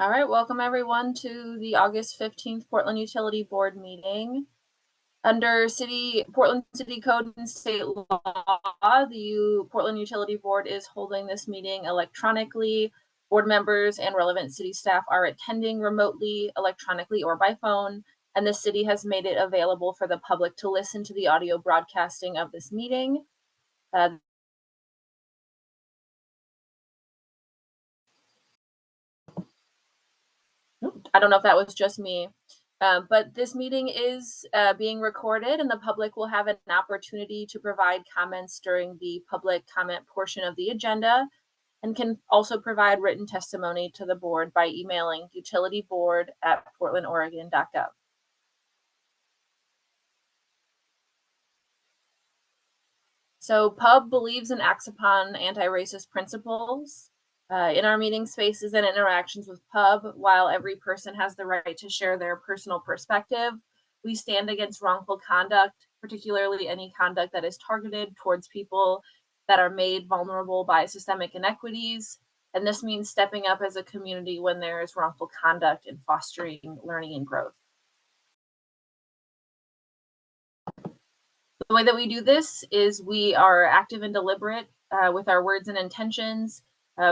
All right, welcome everyone to the August 15th Portland Utility Board meeting. Under Portland City Code and state law, the Portland Utility Board is holding this meeting electronically. Board members and relevant city staff are attending remotely, electronically, or by phone, and the city has made it available for the public to listen to the audio broadcasting of this meeting. I don't know if that was just me, but this meeting is being recorded, and the public will have an opportunity to provide comments during the public comment portion of the agenda, and can also provide written testimony to the board by emailing utilityboard@portlandoregon.gov. So PUB believes and acts upon anti-racist principles. In our meeting spaces and interactions with PUB, while every person has the right to share their personal perspective, we stand against wrongful conduct, particularly any conduct that is targeted towards people that are made vulnerable by systemic inequities. And this means stepping up as a community when there is wrongful conduct and fostering learning and growth. The way that we do this is we are active and deliberate with our words and intentions.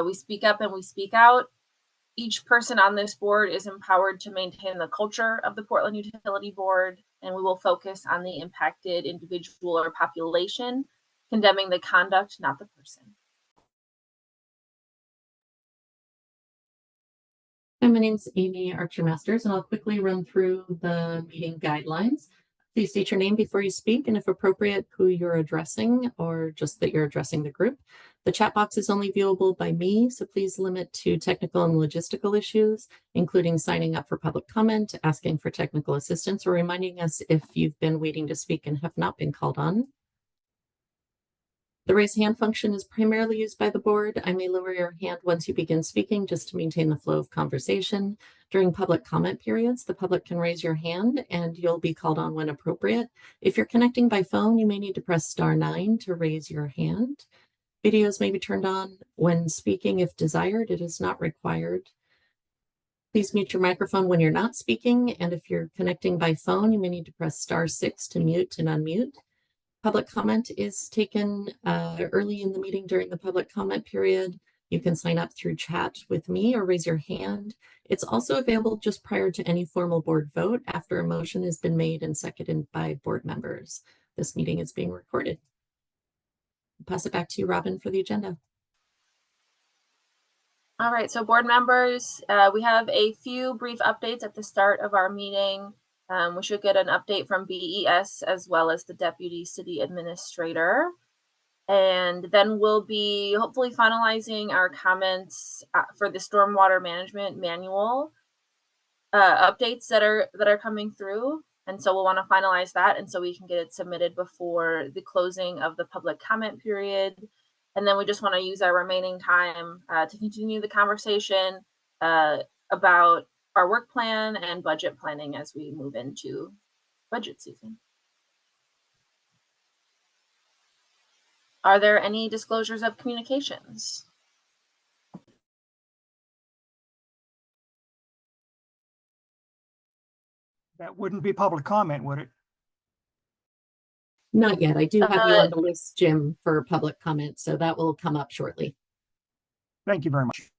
We speak up and we speak out. Each person on this board is empowered to maintain the culture of the Portland Utility Board, and we will focus on the impacted individual or population, condemning the conduct, not the person. Hi, my name's Amy Archer-Masters, and I'll quickly run through the meeting guidelines. Please state your name before you speak, and if appropriate, who you're addressing, or just that you're addressing the group. The chat box is only viewable by me, so please limit to technical and logistical issues, including signing up for public comment, asking for technical assistance, or reminding us if you've been waiting to speak and have not been called on. The raise hand function is primarily used by the board. I may lower your hand once you begin speaking just to maintain the flow of conversation. During public comment periods, the public can raise your hand and you'll be called on when appropriate. If you're connecting by phone, you may need to press *9 to raise your hand. Videos may be turned on when speaking if desired. It is not required. Please mute your microphone when you're not speaking. And if you're connecting by phone, you may need to press *6 to mute and unmute. Public comment is taken early in the meeting during the public comment period. You can sign up through chat with me or raise your hand. It's also available just prior to any formal board vote after a motion has been made and seconded by board members. This meeting is being recorded. I'll pass it back to you, Robin, for the agenda. All right, so board members, we have a few brief updates at the start of our meeting. We should get an update from BES as well as the Deputy City Administrator. And then we'll be hopefully finalizing our comments for the Stormwater Management Manual updates that are coming through. And so we'll want to finalize that, and so we can get it submitted before the closing of the public comment period. And then we just want to use our remaining time to continue the conversation about our work plan and budget planning as we move into budget season. Are there any disclosures of communications? That wouldn't be public comment, would it? Not yet. I do have you on the list, Jim, for public comment, so that will come up shortly. Thank you very much.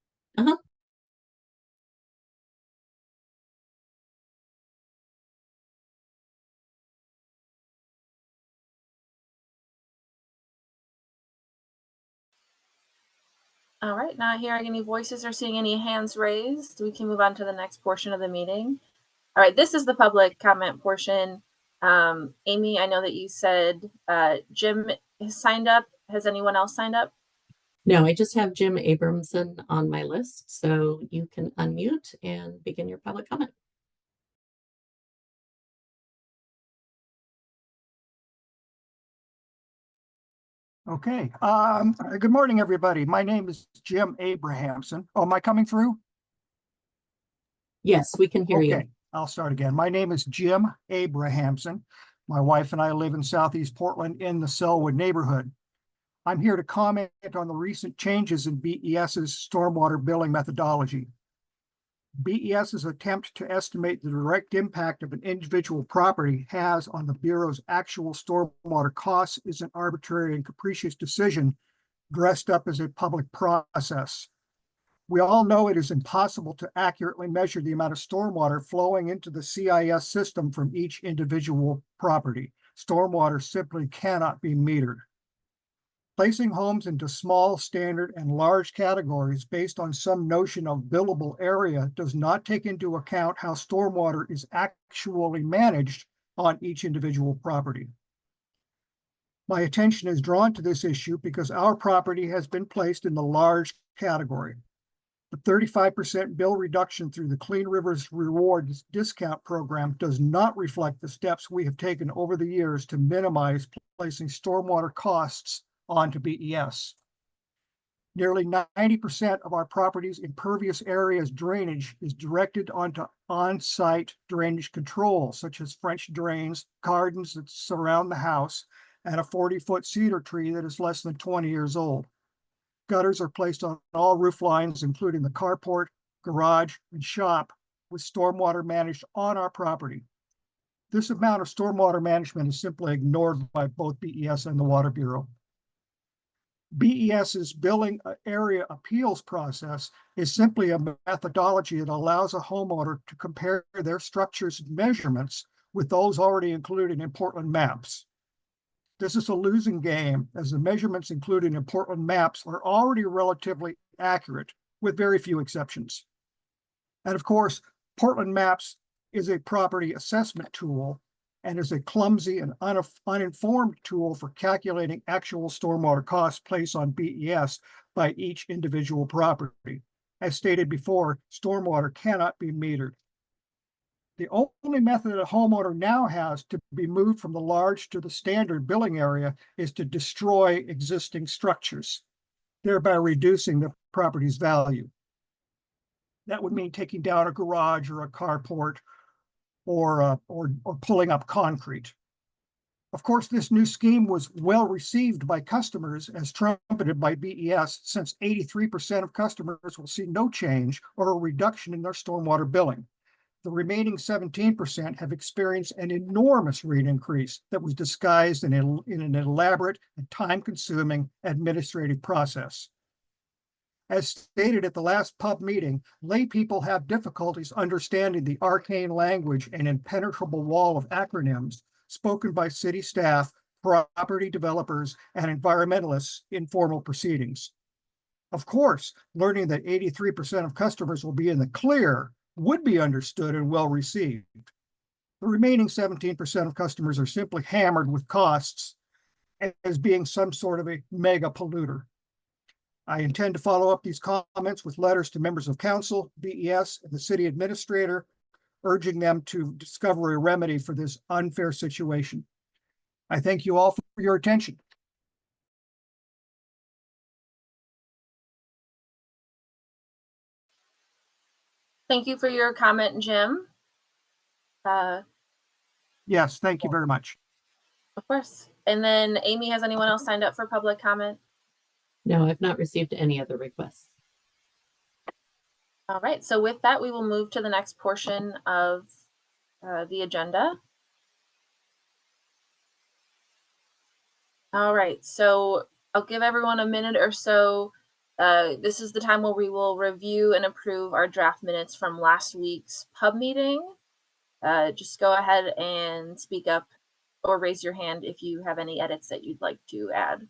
All right, not hearing any voices or seeing any hands raised, we can move on to the next portion of the meeting. All right, this is the public comment portion. Amy, I know that you said Jim has signed up. Has anyone else signed up? No, I just have Jim Abramson on my list, so you can unmute and begin your public comment. Okay. Good morning, everybody. My name is Jim Abrahamson. Oh, am I coming through? Yes, we can hear you. Okay, I'll start again. My name is Jim Abrahamson. My wife and I live in Southeast Portland in the Selwood neighborhood. I'm here to comment on the recent changes in BES's stormwater billing methodology. BES's attempt to estimate the direct impact of an individual property has on the Bureau's actual stormwater costs is an arbitrary and capricious decision dressed up as a public process. We all know it is impossible to accurately measure the amount of stormwater flowing into the CIS system from each individual property. Stormwater simply cannot be metered. Placing homes into small, standard, and large categories based on some notion of billable area does not take into account how stormwater is actually managed on each individual property. My attention is drawn to this issue because our property has been placed in the large category. The 35% bill reduction through the Clean Rivers Rewards discount program does not reflect the steps we have taken over the years to minimize placing stormwater costs onto BES. Nearly 90% of our property's impervious areas drainage is directed onto on-site drainage control, such as French drains, gardens that surround the house, and a 40-foot cedar tree that is less than 20 years old. Gutters are placed on all roof lines, including the carport, garage, and shop, with stormwater managed on our property. This amount of stormwater management is simply ignored by both BES and the Water Bureau. BES's billing area appeals process is simply a methodology that allows a homeowner to compare their structure's measurements with those already included in Portland maps. This is a losing game, as the measurements included in Portland maps are already relatively accurate, with very few exceptions. And of course, Portland maps is a property assessment tool and is a clumsy and uninformed tool for calculating actual stormwater costs placed on BES by each individual property. As stated before, stormwater cannot be metered. The only method a homeowner now has to be moved from the large to the standard billing area is to destroy existing structures, thereby reducing the property's value. That would mean taking down a garage or a carport or pulling up concrete. Of course, this new scheme was well received by customers as trumpeted by BES, since 83% of customers will see no change or a reduction in their stormwater billing. The remaining 17% have experienced an enormous rate increase that was disguised in an elaborate and time-consuming administrative process. As stated at the last pub meeting, lay people have difficulties understanding the arcane language and impenetrable wall of acronyms spoken by city staff, property developers, and environmentalists in formal proceedings. Of course, learning that 83% of customers will be in the clear would be understood and well received. The remaining 17% of customers are simply hammered with costs as being some sort of a mega polluter. I intend to follow up these comments with letters to members of council, BES, and the city administrator, urging them to discover a remedy for this unfair situation. I thank you all for your attention. Thank you for your comment, Jim. Yes, thank you very much. Of course. And then Amy, has anyone else signed up for public comment? No, I've not received any other requests. All right, so with that, we will move to the next portion of the agenda. All right, so I'll give everyone a minute or so. This is the time where we will review and approve our draft minutes from last week's pub meeting. Just go ahead and speak up or raise your hand if you have any edits that you'd like to add.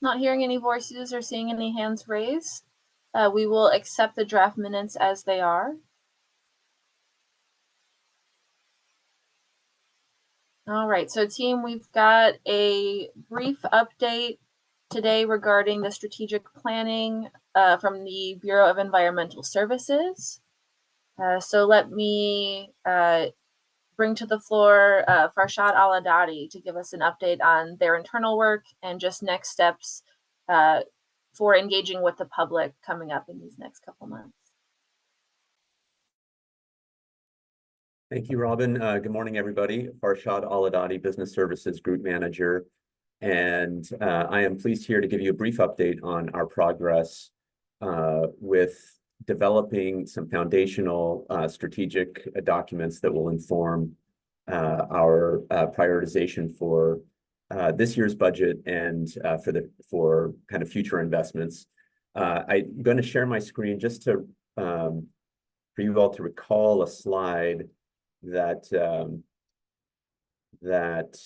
Not hearing any voices or seeing any hands raised. We will accept the draft minutes as they are. All right, so team, we've got a brief update today regarding the strategic planning from the Bureau of Environmental Services. So let me bring to the floor Farshad Al-Adadi to give us an update on their internal work and just next steps for engaging with the public coming up in these next couple months. Thank you, Robin. Good morning, everybody. Farshad Al-Adadi, Business Services Group Manager. And I am pleased here to give you a brief update on our progress with developing some foundational strategic documents that will inform our prioritization for this year's budget and for kind of future investments. I'm going to share my screen just to for you all to recall a slide that that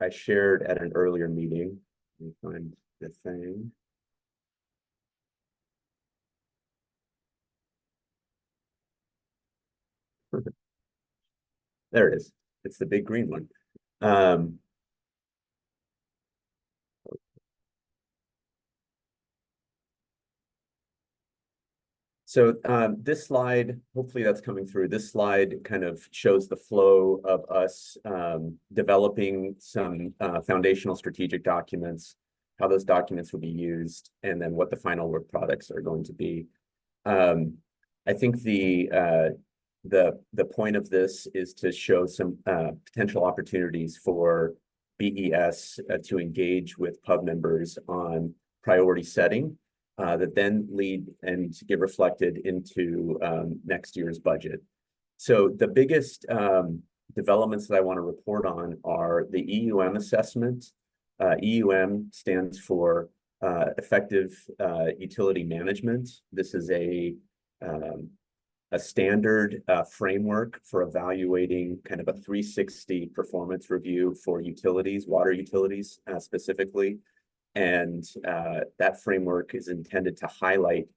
I shared at an earlier meeting. Let me find the thing. There it is. It's the big green one. So this slide, hopefully that's coming through. This slide kind of shows the flow of us developing some foundational strategic documents, how those documents will be used, and then what the final work products are going to be. I think the point of this is to show some potential opportunities for BES to engage with pub members on priority setting. That then lead and get reflected into next year's budget. So the biggest developments that I want to report on are the EUM assessment. EUM stands for Effective Utility Management. This is a standard framework for evaluating kind of a 360 performance review for utilities, water utilities specifically. And that framework is intended to highlight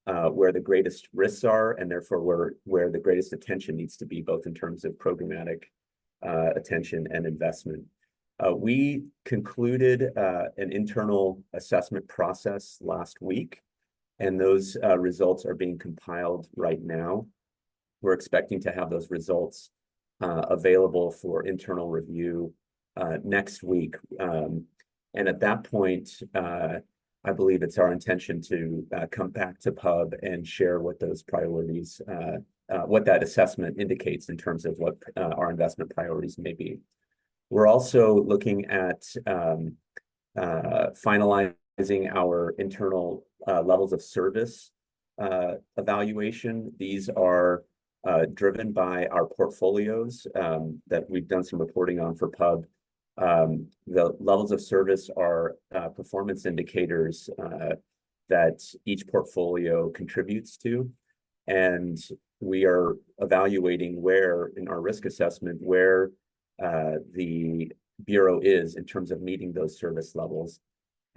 where the greatest risks are, and therefore where the greatest attention needs to be, both in terms of programmatic attention and investment. We concluded an internal assessment process last week, and those results are being compiled right now. We're expecting to have those results available for internal review next week. And at that point, I believe it's our intention to come back to Pub and share what those priorities, what that assessment indicates in terms of what our investment priorities may be. We're also looking at finalizing our internal levels of service evaluation. These are driven by our portfolios that we've done some reporting on for Pub. The levels of service are performance indicators that each portfolio contributes to. And we are evaluating where, in our risk assessment, where the Bureau is in terms of meeting those service levels.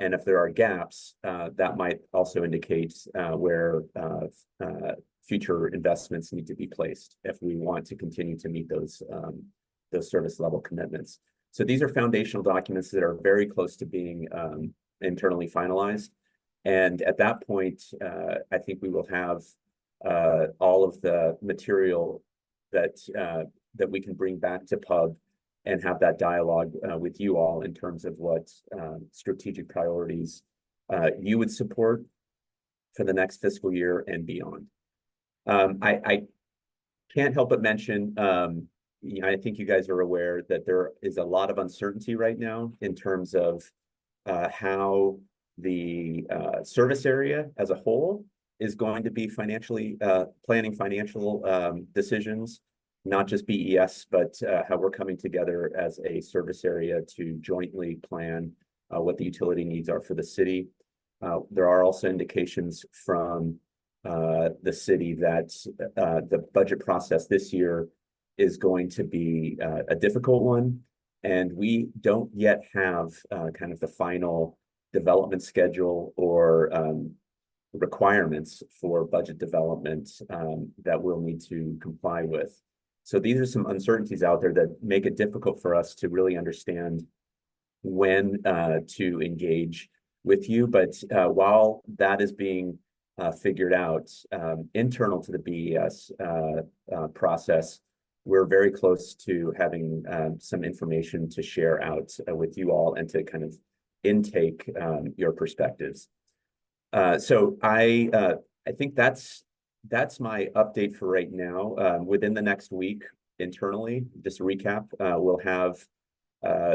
And if there are gaps, that might also indicate where future investments need to be placed if we want to continue to meet those service level commitments. So these are foundational documents that are very close to being internally finalized. And at that point, I think we will have all of the material that we can bring back to Pub and have that dialogue with you all in terms of what strategic priorities you would support for the next fiscal year and beyond. I can't help but mention, I think you guys are aware that there is a lot of uncertainty right now in terms of how the service area as a whole is going to be financially planning financial decisions, not just BES, but how we're coming together as a service area to jointly plan what the utility needs are for the city. There are also indications from the city that the budget process this year is going to be a difficult one. And we don't yet have kind of the final development schedule or requirements for budget development that we'll need to comply with. So these are some uncertainties out there that make it difficult for us to really understand when to engage with you. But while that is being figured out, internal to the BES process, we're very close to having some information to share out with you all and to kind of intake your perspectives. So I think that's my update for right now. Within the next week, internally, just a recap, we'll have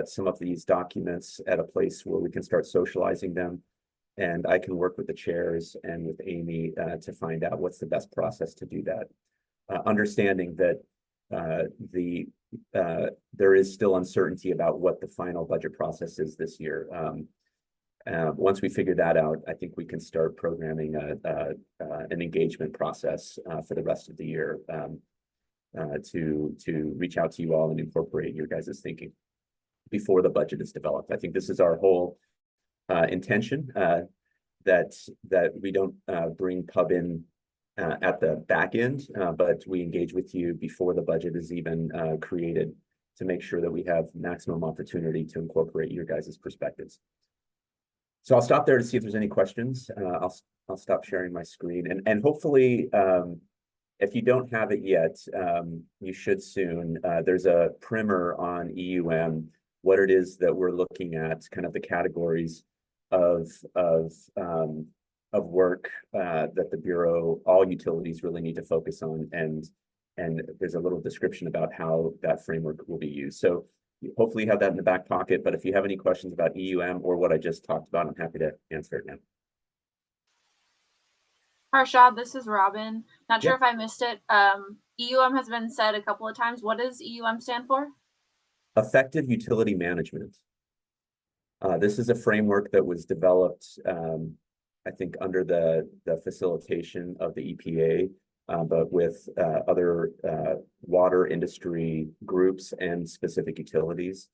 some of these documents at a place where we can start socializing them. And I can work with the chairs and with Amy to find out what's the best process to do that. Understanding that there is still uncertainty about what the final budget process is this year. Once we figure that out, I think we can start programming an engagement process for the rest of the year to reach out to you all and incorporate your guys' thinking before the budget is developed. I think this is our whole intention, that we don't bring pub in at the back end, but we engage with you before the budget is even created to make sure that we have maximum opportunity to incorporate your guys' perspectives. So I'll stop there to see if there's any questions. I'll stop sharing my screen, and hopefully, if you don't have it yet, you should soon. There's a primer on EUM, what it is that we're looking at, kind of the categories of work that the Bureau, all utilities really need to focus on, and there's a little description about how that framework will be used. So hopefully you have that in the back pocket, but if you have any questions about EUM or what I just talked about, I'm happy to answer it now. Harshad, this is Robin. Not sure if I missed it. EUM has been said a couple of times. What does EUM stand for? Effective Utility Management. This is a framework that was developed, I think, under the facilitation of the EPA, but with other water industry groups and specific utilities.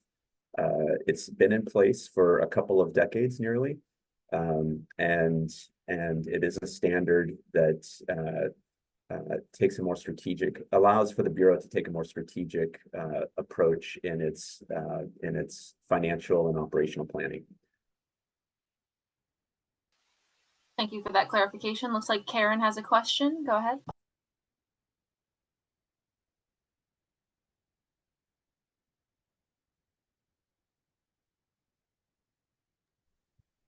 It's been in place for a couple of decades nearly, and it is a standard that takes a more strategic, allows for the Bureau to take a more strategic approach in its financial and operational planning. Thank you for that clarification. Looks like Karen has a question. Go ahead.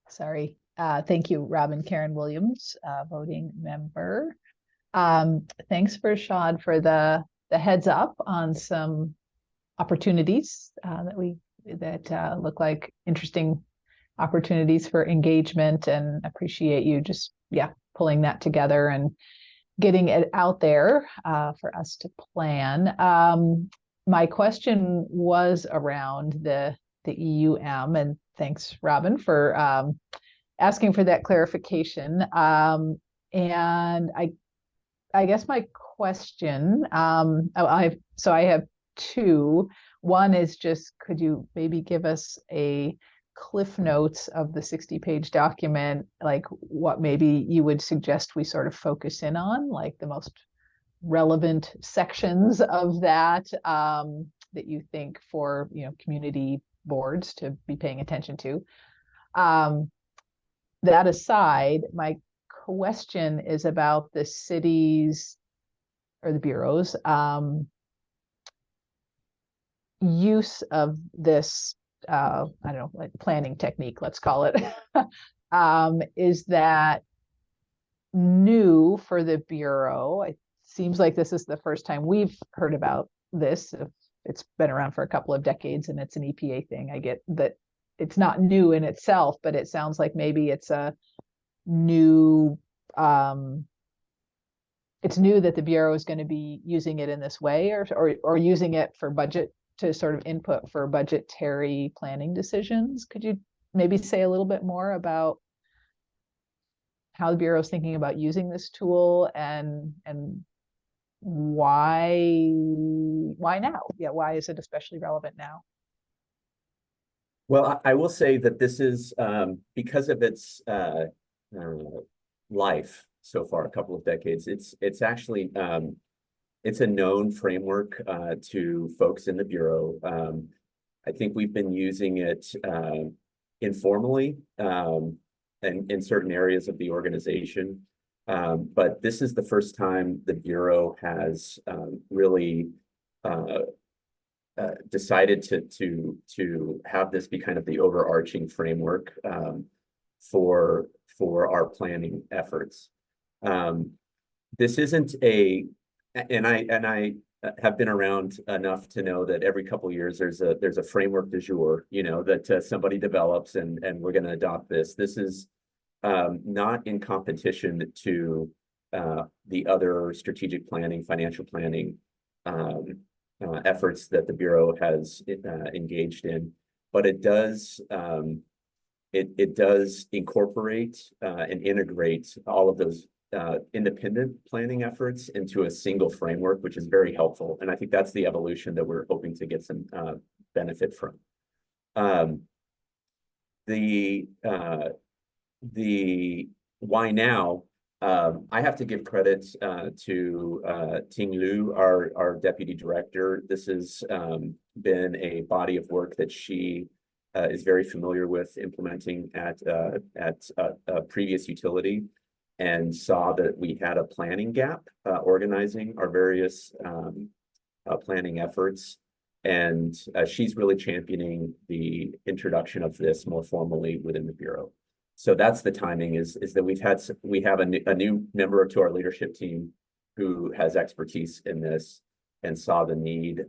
Sorry. Thank you, Robin. Karen Williams, voting member. Thanks, Farshad, for the heads up on some opportunities that look like interesting opportunities for engagement, and appreciate you just pulling that together and getting it out there for us to plan. My question was around the EUM, and thanks, Robin, for asking for that clarification. And I guess my question, I have two. One is just, could you maybe give us a cliff notes of the 60-page document, like what maybe you would suggest we sort of focus in on, like the most relevant sections of that that you think for community boards to be paying attention to. That aside, my question is about the city's or the Bureau's use of this I don't know, like planning technique, let's call it. Is that new for the Bureau? It seems like this is the first time we've heard about this. It's been around for a couple of decades and it's an EPA thing. I get that it's not new in itself, but it sounds like maybe it's a new it's new that the Bureau is going to be using it in this way, or using it for budget, to sort of input for budgetary planning decisions. Could you maybe say a little bit more about how the Bureau is thinking about using this tool, and why now? Yeah, why is it especially relevant now? Well, I will say that this is because of its life so far, a couple of decades. It's actually it's a known framework to folks in the Bureau. I think we've been using it informally in certain areas of the organization. But this is the first time the Bureau has really decided to have this be kind of the overarching framework for our planning efforts. This isn't and I have been around enough to know that every couple of years there's a framework du jour, that somebody develops and we're going to adopt this. This is not in competition to the other strategic planning, financial planning efforts that the Bureau has engaged in, but it does incorporate and integrate all of those independent planning efforts into a single framework, which is very helpful. And I think that's the evolution that we're hoping to get some benefit from. The why now, I have to give credit to Ting Lu, our deputy director. This has been a body of work that she is very familiar with implementing at a previous utility, and saw that we had a planning gap organizing our various planning efforts. And she's really championing the introduction of this more formally within the Bureau. So that's the timing, is that we have a new member to our leadership team who has expertise in this and saw the need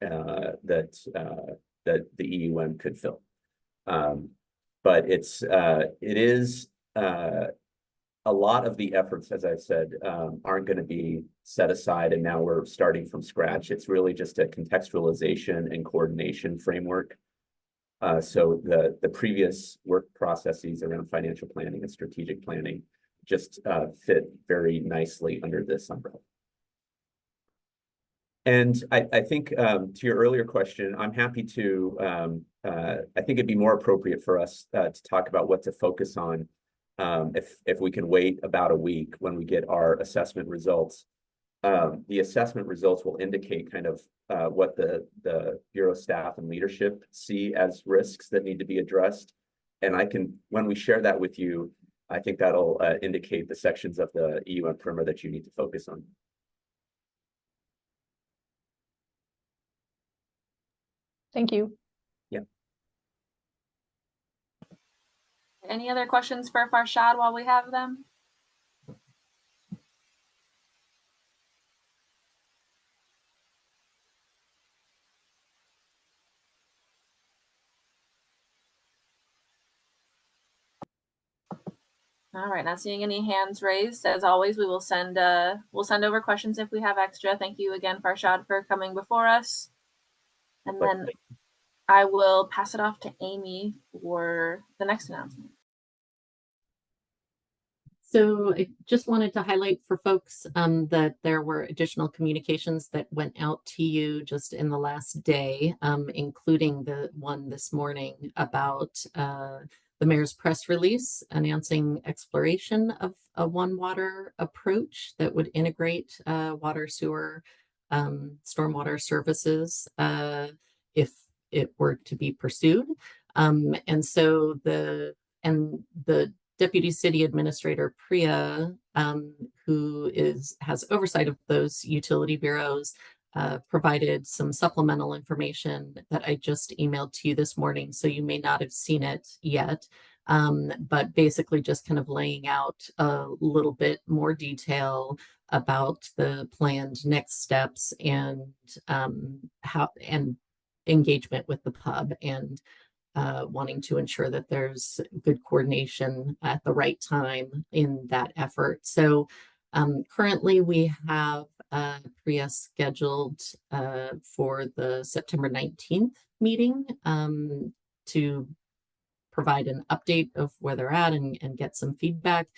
that the EUM could fill. But it is a lot of the efforts, as I've said, aren't going to be set aside and now we're starting from scratch. It's really just a contextualization and coordination framework. So the previous work processes around financial planning and strategic planning just fit very nicely under this umbrella. And I think to your earlier question, I'm happy to, I think it'd be more appropriate for us to talk about what to focus on if we can wait about a week when we get our assessment results. The assessment results will indicate kind of what the Bureau staff and leadership see as risks that need to be addressed. And when we share that with you, I think that'll indicate the sections of the EUM primer that you need to focus on. Thank you. Yeah. Any other questions for Farshad while we have them? All right, not seeing any hands raised. As always, we will send over questions if we have extra. Thank you again, Farshad, for coming before us. And then I will pass it off to Amy for the next announcement. So I just wanted to highlight for folks that there were additional communications that went out to you just in the last day, including the one this morning about the mayor's press release announcing exploration of a one water approach that would integrate water, sewer, stormwater services if it were to be pursued. And so the Deputy City Administrator Priya, who has oversight of those utility bureaus, provided some supplemental information that I just emailed to you this morning, so you may not have seen it yet, but basically just kind of laying out a little bit more detail about the planned next steps and how and engagement with the pub, and wanting to ensure that there's good coordination at the right time in that effort. So currently we have Priya scheduled for the September 19th meeting to provide an update of where they're at and get some feedback.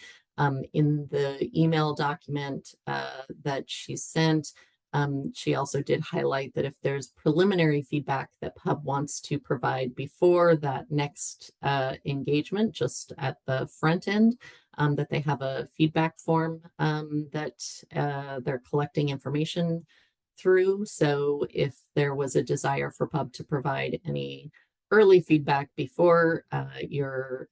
In the email document that she sent, she also did highlight that if there's preliminary feedback that PUB wants to provide before that next engagement, just at the front end, that they have a feedback form that they're collecting information through. So if there was a desire for Pub to provide any early feedback before you're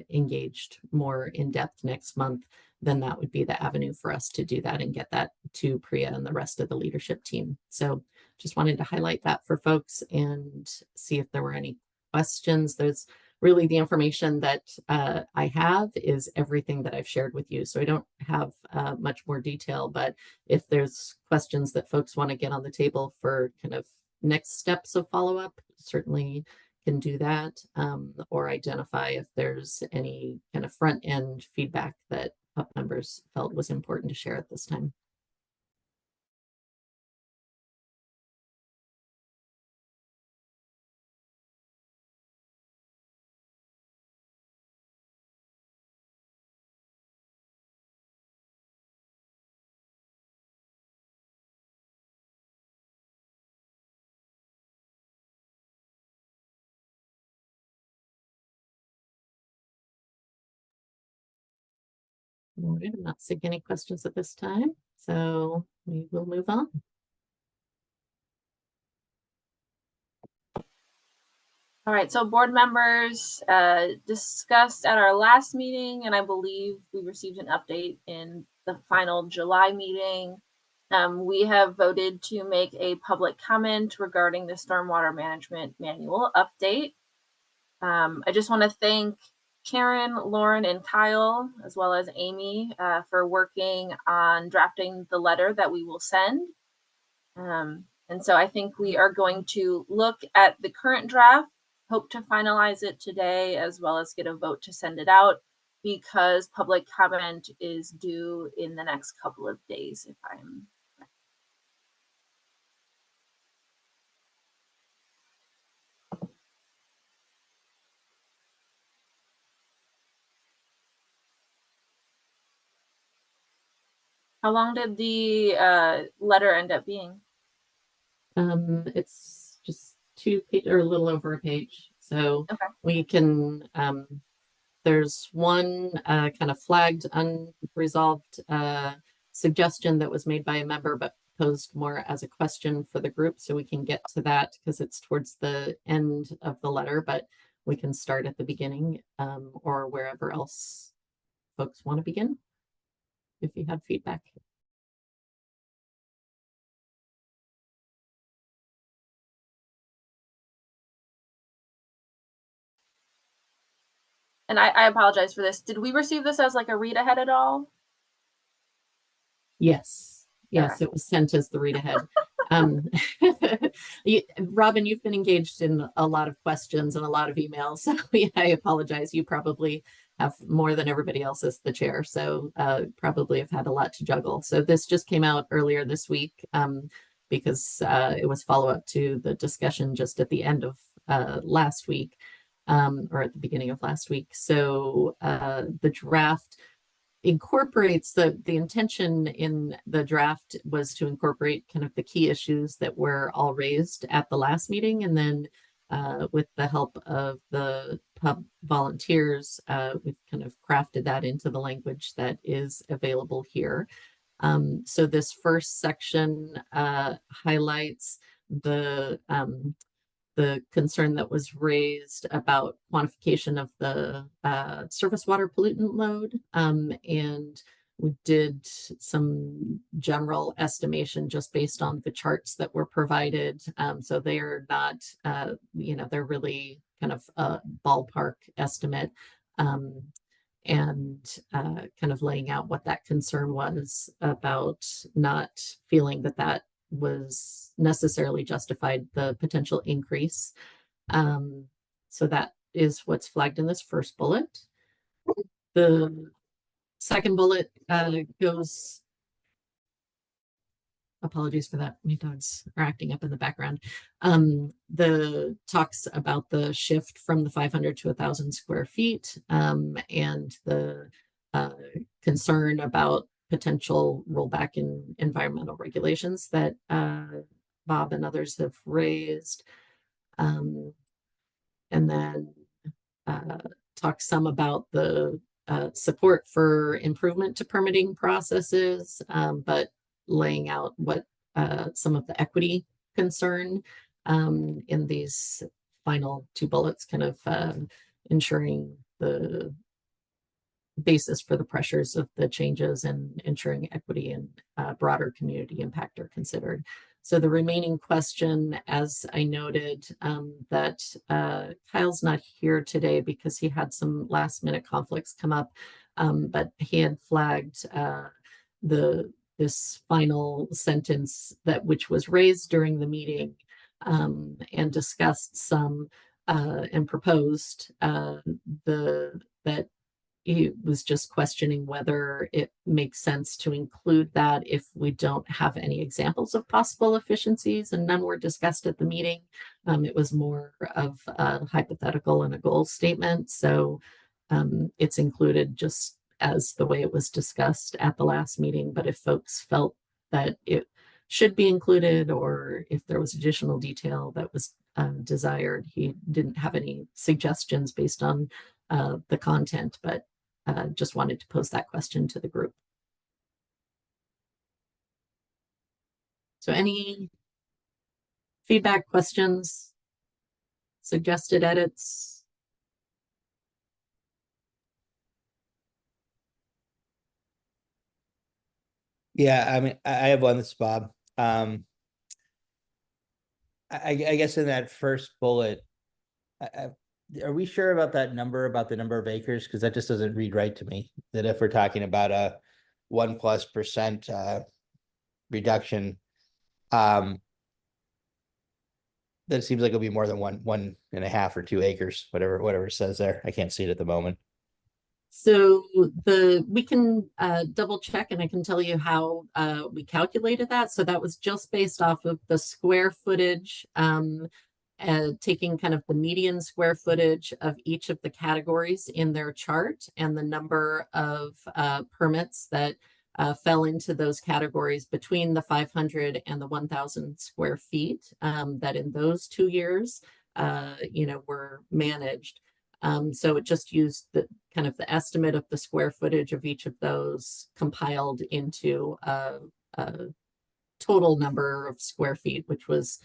engaged more in depth next month, then that would be the avenue for us to do that and get that to Priya and the rest of the leadership team. So just wanted to highlight that for folks and see if there were any questions. There's really the information that I have is everything that I've shared with you. So I don't have much more detail, but if there's questions that folks want to get on the table for kind of next steps of follow-up, certainly can do that, or identify if there's any kind of front end feedback that PUP members felt was important to share at this time. All right, I'm not seeing any questions at this time, so we will move on. All right, so board members discussed at our last meeting, and I believe we received an update in the final July meeting. We have voted to make a public comment regarding the Stormwater Management Manual update. I just want to thank Karen, Lauren, and Kyle, as well as Amy, for working on drafting the letter that we will send. And so I think we are going to look at the current draft, hope to finalize it today, as well as get a vote to send it out, because public comment is due in the next couple of days, if I'm right. How long did the letter end up being? It's just 2 pages or a little over a page. So Okay. we can, there's one kind of flagged unresolved suggestion that was made by a member, but posed more as a question for the group. So we can get to that because it's towards the end of the letter, but we can start at the beginning or wherever else folks want to begin if you have feedback. And I apologize for this. Did we receive this as like a read ahead at all? Yes. Yes, Okay. it was sent as the read ahead. Robin, you've been engaged in a lot of questions and a lot of emails. So yeah, I apologize. You probably have more than everybody else as the chair. So probably have had a lot to juggle. So this just came out earlier this week because it was follow up to the discussion just at the end of last week or at the beginning of last week. So the draft incorporates the intention in the draft was to incorporate kind of the key issues that were all raised at the last meeting, and then with the help of the pub volunteers, we've kind of crafted that into the language that is available here. So this first section highlights the concern that was raised about quantification of the surface water pollutant load. And we did some general estimation just based on the charts that were provided. So they are not, they're really kind of a ballpark estimate. And kind of laying out what that concern was about not feeling that that was necessarily justified the potential increase. So that is what's flagged in this first bullet. The second bullet goes, apologies for that, my dogs are acting up in the background. The talks about the shift from the 500 to 1,000 square feet and the concern about potential rollback in environmental regulations that Bob and others have raised. And then talk some about the support for improvement to permitting processes, but laying out what some of the equity concern in these final two bullets, kind of ensuring the basis for the pressures of the changes and ensuring equity and broader community impact are considered. So the remaining question, as I noted, that Kyle's not here today because he had some last minute conflicts come up, but he had flagged this final sentence which was raised during the meeting and discussed some and proposed that he was just questioning whether it makes sense to include that if we don't have any examples of possible efficiencies, and none were discussed at the meeting. It was more of a hypothetical and a goal statement. So it's included just as the way it was discussed at the last meeting. But if folks felt that it should be included, or if there was additional detail that was desired, he didn't have any suggestions based on the content, but just wanted to pose that question to the group. So any feedback, questions, suggested edits? Yeah, I mean, I have one. This is Bob. I guess in that first bullet, are we sure about that number, about the number of acres? Because that just doesn't read right to me. That if we're talking about a 1+% reduction, that seems like it'll be more than 1.5 or 2 acres, whatever it says there. I can't see it at the moment. So we can double check, and I can tell you how we calculated that. So that was just based off of the square footage, taking kind of the median square footage of each of the categories in their chart and the number of permits that fell into those categories between the 500 and the 1,000 square feet that in those 2 years, were managed. So it just used the kind of the estimate of the square footage of each of those compiled into a total number of square feet, which was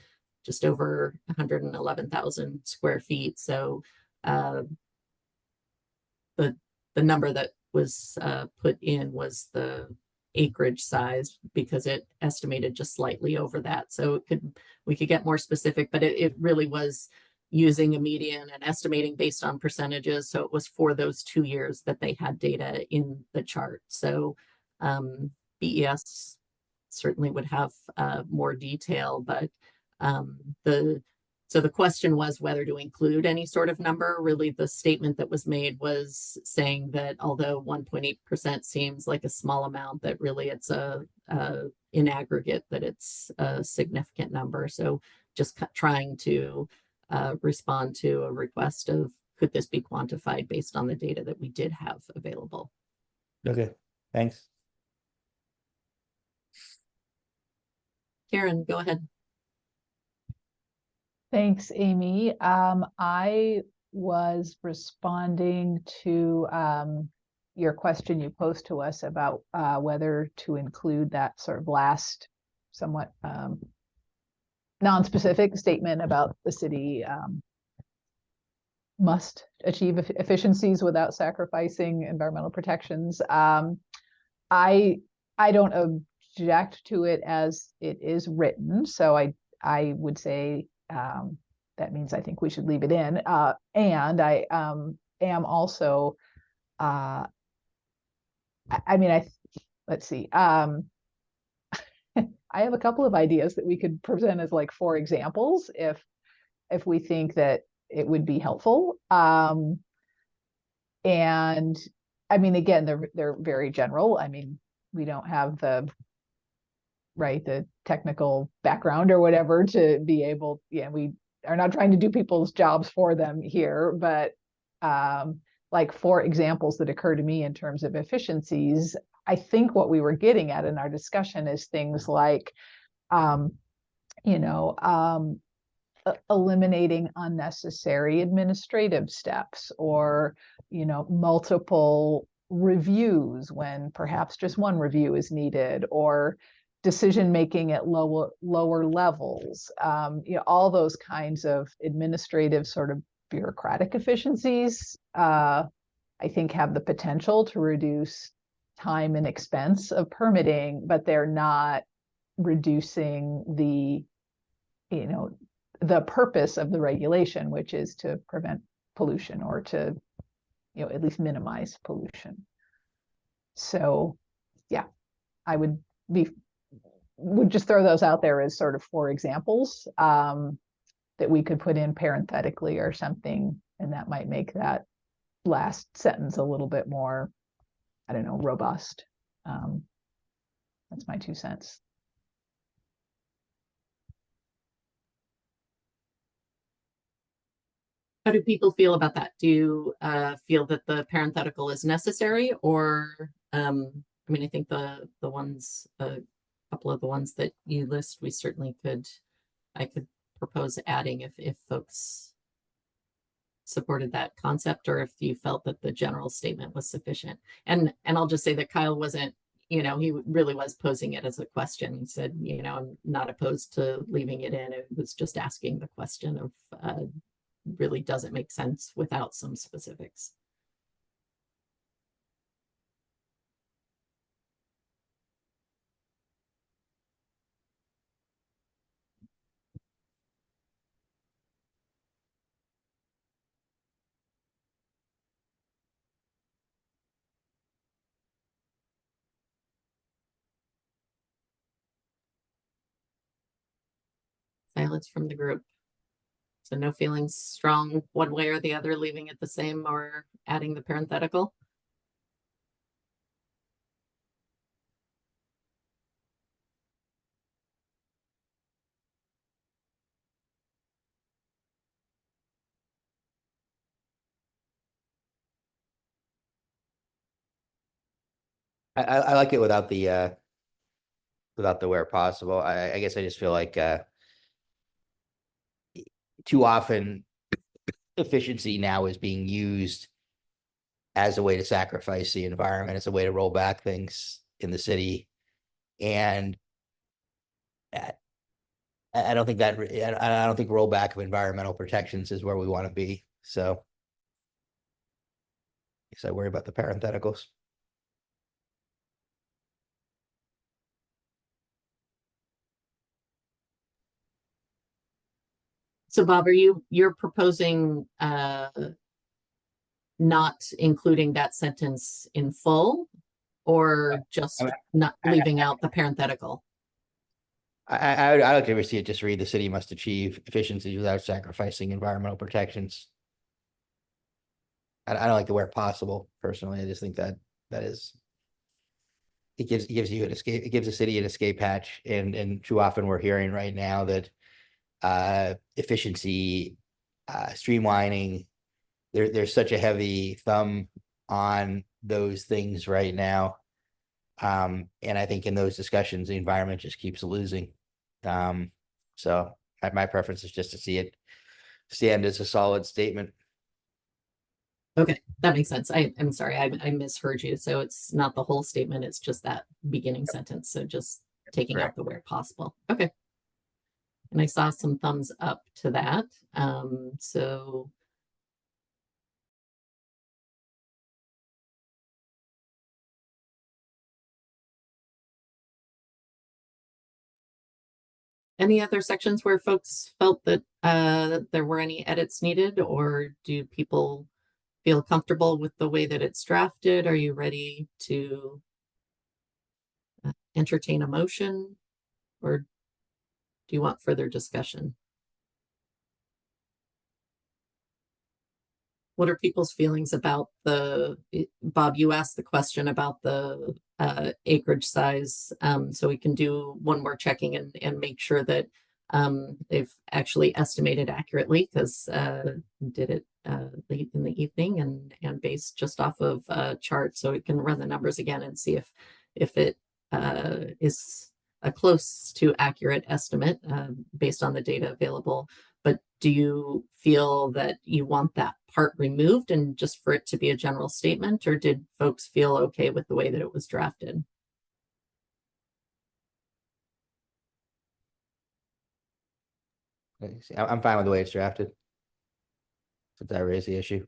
just over 111,000 square feet. So the number that was put in was the acreage size, because it estimated just slightly over that. So we could get more specific, but it really was using a median and estimating based on percentages. So it was for those 2 years that they had data in the chart. So BES certainly would have more detail, but so the question was whether to include any sort of number. Really, the statement that was made was saying that although 1.8% seems like a small amount, that really it's in aggregate that it's a significant number. So just trying to respond to a request of, could this be quantified based on the data that we did have available? Okay, thanks. Karen, go ahead. Thanks, Amy. I was responding to your question you posed to us about whether to include that sort of last, somewhat non-specific statement about the city must achieve efficiencies without sacrificing environmental protections. I don't object to it as it is written, so I would say that means I think we should leave it in. And I am also, let's see. I have a couple of ideas that we could present as like 4 examples if we think that it would be helpful. And I mean, again, they're very general. I mean, we don't have the technical background or whatever to be able, we are not trying to do people's jobs for them here, but like 4 examples that occur to me in terms of efficiencies. I think what we were getting at in our discussion is things like, eliminating unnecessary administrative steps, or, multiple reviews when perhaps just one review is needed, or decision making at lower levels. All those kinds of administrative sort of bureaucratic efficiencies, I think have the potential to reduce time and expense of permitting, but they're not reducing the purpose of the regulation, which is to prevent pollution, or to at least minimize pollution. So yeah, I would just throw those out there as sort of 4 examples that we could put in parenthetically or something, and that might make that last sentence a little bit more, I don't know, robust. That's my 2 cents. How do people feel about that? Do you feel that the parenthetical is necessary, or I mean, I think the ones, a couple of the ones that you list, we certainly I could propose adding if folks supported that concept, or if you felt that the general statement was sufficient. And I'll just say that Kyle wasn't, he really was posing it as a question. He said, I'm not opposed to leaving it in. It was just asking the question of really does it make sense without some specifics. Silence from the group. So no feelings strong one way or the other, leaving it the same or adding the parenthetical. I like it without the where possible. I guess I just feel like too often efficiency now is being used as a way to sacrifice the environment, as a way to roll back things in the city. And I don't think I don't think rollback of environmental protections is where we want to be. So I guess I worry about the parentheticals. So Bob, you're proposing not including that sentence in full, or just not leaving out the parenthetical? I'd like to see it just read, the city must achieve efficiencies without sacrificing environmental protections. I don't like the where possible personally. I just think that is, it gives you an escape. It gives the city an escape hatch, and too often we're hearing right now that efficiency, streamlining, there's such a heavy thumb on those things right now. And I think in those discussions, the environment just keeps losing. So my preference is just to see it stand as a solid statement. Okay, that makes sense. I'm sorry, I misheard you. So it's not the whole statement, it's just that beginning sentence. So just taking out the where possible. Okay. And I saw some thumbs up to that. So any other sections where folks felt that there were any edits needed, or do people feel comfortable with the way that it's drafted? Are you ready to entertain a motion, or do you want further discussion? What are people's feelings about Bob, you asked the question about the acreage size, so we can do one more checking and make sure that they've actually estimated accurately, because did it late in the evening and based just off of a chart, so we can run the numbers again and see if it is a close to accurate estimate based on the data available. But do you feel that you want that part removed and just for it to be a general statement, or did folks feel okay with the way that it was drafted? I'm fine with the way it's drafted. Did that raise the issue?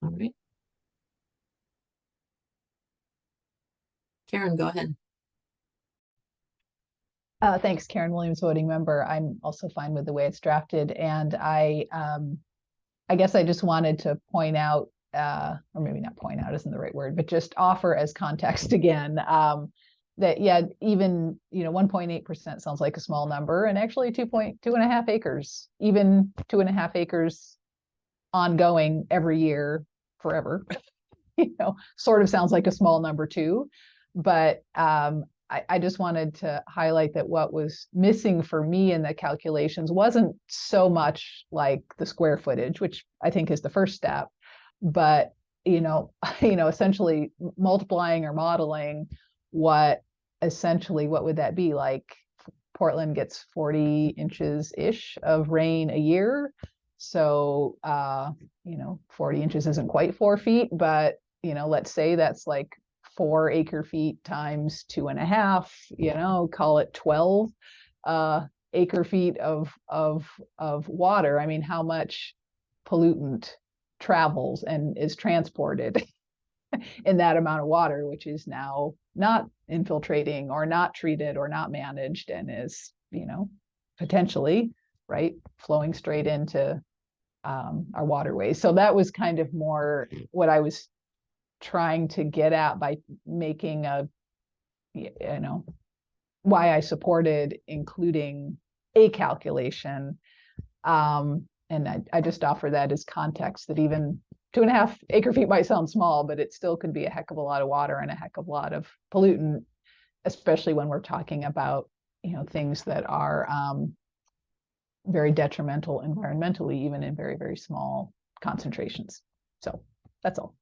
All right. Karen, go ahead. Thanks, Karen Williams, voting member. I'm also fine with the way it's drafted, and I guess I just wanted to point out, or maybe not point out isn't the right word, but just offer as context again, that yeah, even 1.8% sounds like a small number, and actually 2.5 acres, even 2.5 acres ongoing every year forever, sort of sounds like a small number too. But I just wanted to highlight that what was missing for me in the calculations wasn't so much like the square footage, which I think is the first step, but essentially multiplying or modeling what would that be like? Portland gets 40 inches ish of rain a year. So 40 inches isn't quite 4 feet, but let's say that's like 4 acre feet times 2.5, call it 12 acre feet of water. I mean, how much pollutant travels and is transported in that amount of water, which is now not infiltrating or not treated or not managed, and is potentially right flowing straight into our waterways. So that was kind of more what I was trying to get at by making why I supported including a calculation. And I just offer that as context, that even 2.5 acre feet might sound small, but it still could be a heck of a lot of water and a heck of a lot of pollutant, especially when we're talking about things that are very detrimental environmentally, even in very, very small concentrations. So that's all.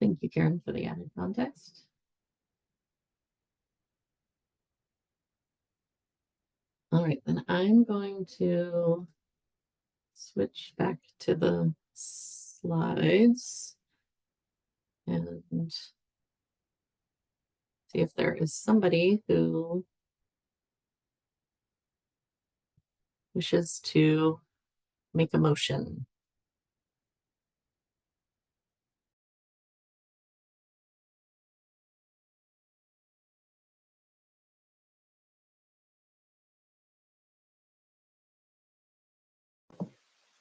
Thank you, Karen, for the added context. All right, then I'm going to switch back to the slides and see if there is somebody who wishes to make a motion.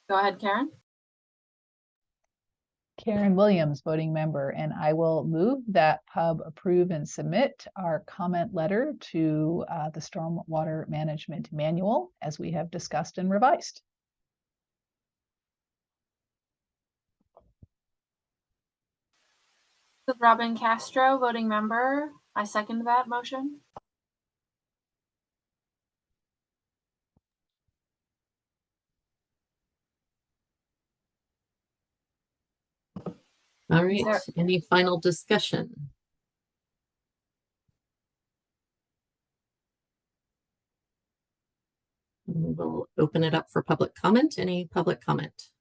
Go ahead, Karen. Karen Williams, voting member, and I will move that PUB approve and submit our comment letter to the Stormwater Management Manual as we have discussed and revised. Robin Castro, voting member. I second that motion. All right, any final discussion? We will open it up for public comment. Any public comment?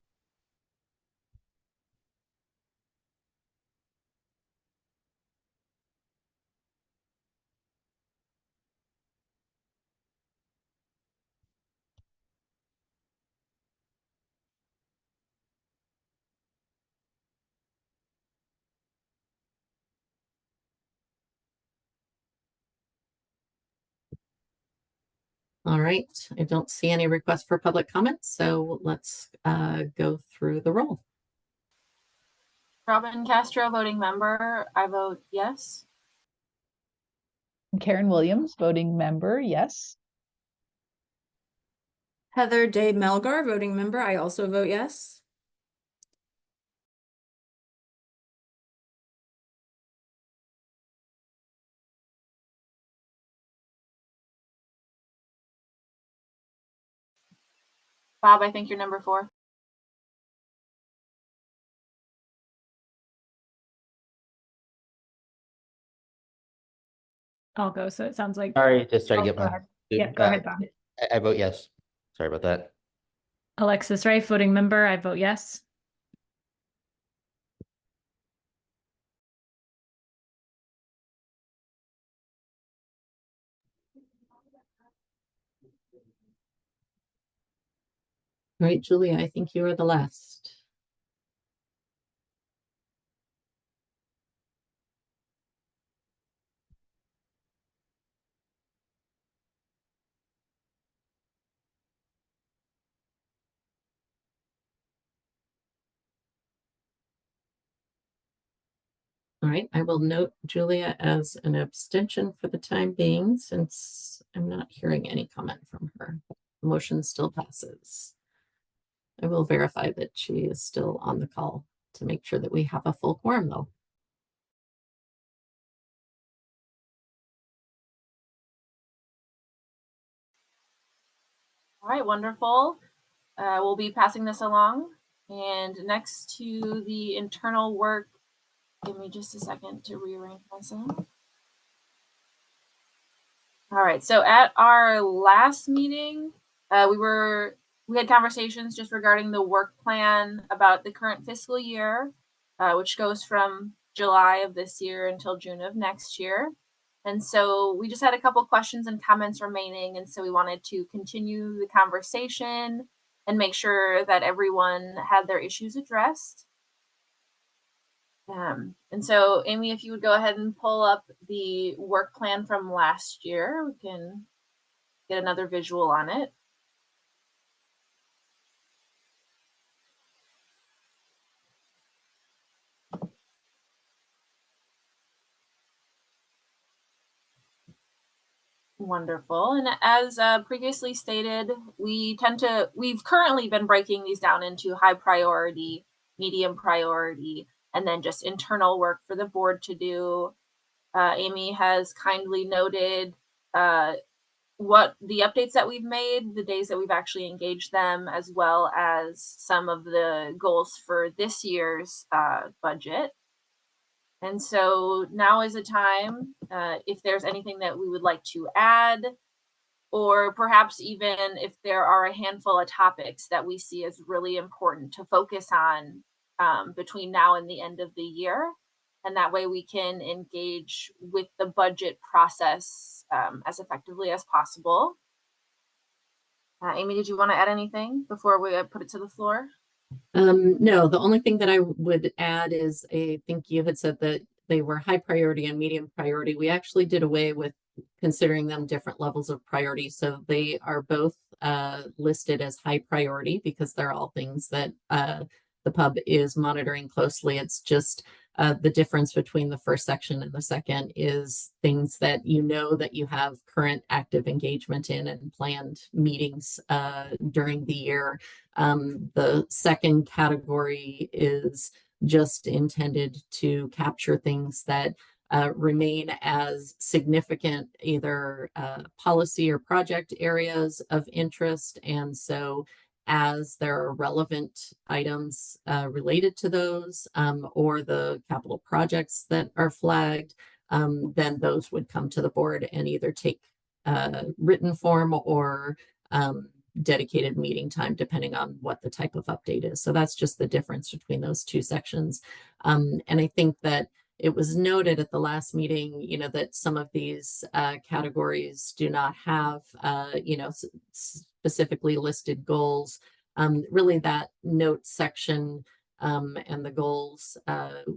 All right, I don't see any requests for public comment, so let's go through the roll. Robin Castro, voting member. I vote yes. Karen Williams, voting member, yes. Heather Day Melgar, voting member. I also vote yes. Bob, I think you're number 4. I'll go. So it sounds like. Sorry, just trying to Oh, get go my. ahead. Yeah, go ahead, Bob. I vote yes. Sorry about that. Alexis Ray, voting member, I vote yes. All right, Julia, I think you are the last. All right, I will note Julia as an abstention for the time being, since I'm not hearing any comment from her. The motion still passes. I will verify that she is still on the call to make sure that we have a full quorum, though. All right, wonderful. We'll be passing this along. And next to the internal work, give me just a second to rearrange myself. All right, so at our last meeting, we had conversations just regarding the work plan about the current fiscal year, which goes from July of this year until June of next year. And so we just had a couple questions and comments remaining. And so we wanted to continue the conversation and make sure that everyone had their issues addressed. And so, Amy, if you would go ahead and pull up the work plan from last year, we can get another visual on it. Wonderful. And as previously stated, we've currently been breaking these down into high priority, medium priority, and then just internal work for the board to do. Amy has kindly noted what the updates that we've made, the days that we've actually engaged them, as well as some of the goals for this year's budget. And so now is a time, if there's anything that we would like to add, or perhaps even if there are a handful of topics that we see as really important to focus on between now and the end of the year. And that way we can engage with the budget process as effectively as possible. Amy, did you want to add anything before we put it to the floor? No, the only thing that I would add is I think you had said that they were high priority and medium priority. We actually did away with considering them different levels of priority. So they are both listed as high priority because they're all things that the pub is monitoring closely. It's just the difference between the first section and the second is things that you know that you have current active engagement in and planned meetings during the year. The second category is just intended to capture things that remain as significant either policy or project areas of interest. And so as there are relevant items related to those or the capital projects that are flagged, then those would come to the board and either take written form or dedicated meeting time, depending on what the type of update is. So that's just the difference between those two sections. And I think that it was noted at the last meeting, that some of these categories do not have, specifically listed goals. Really that note section and the goals,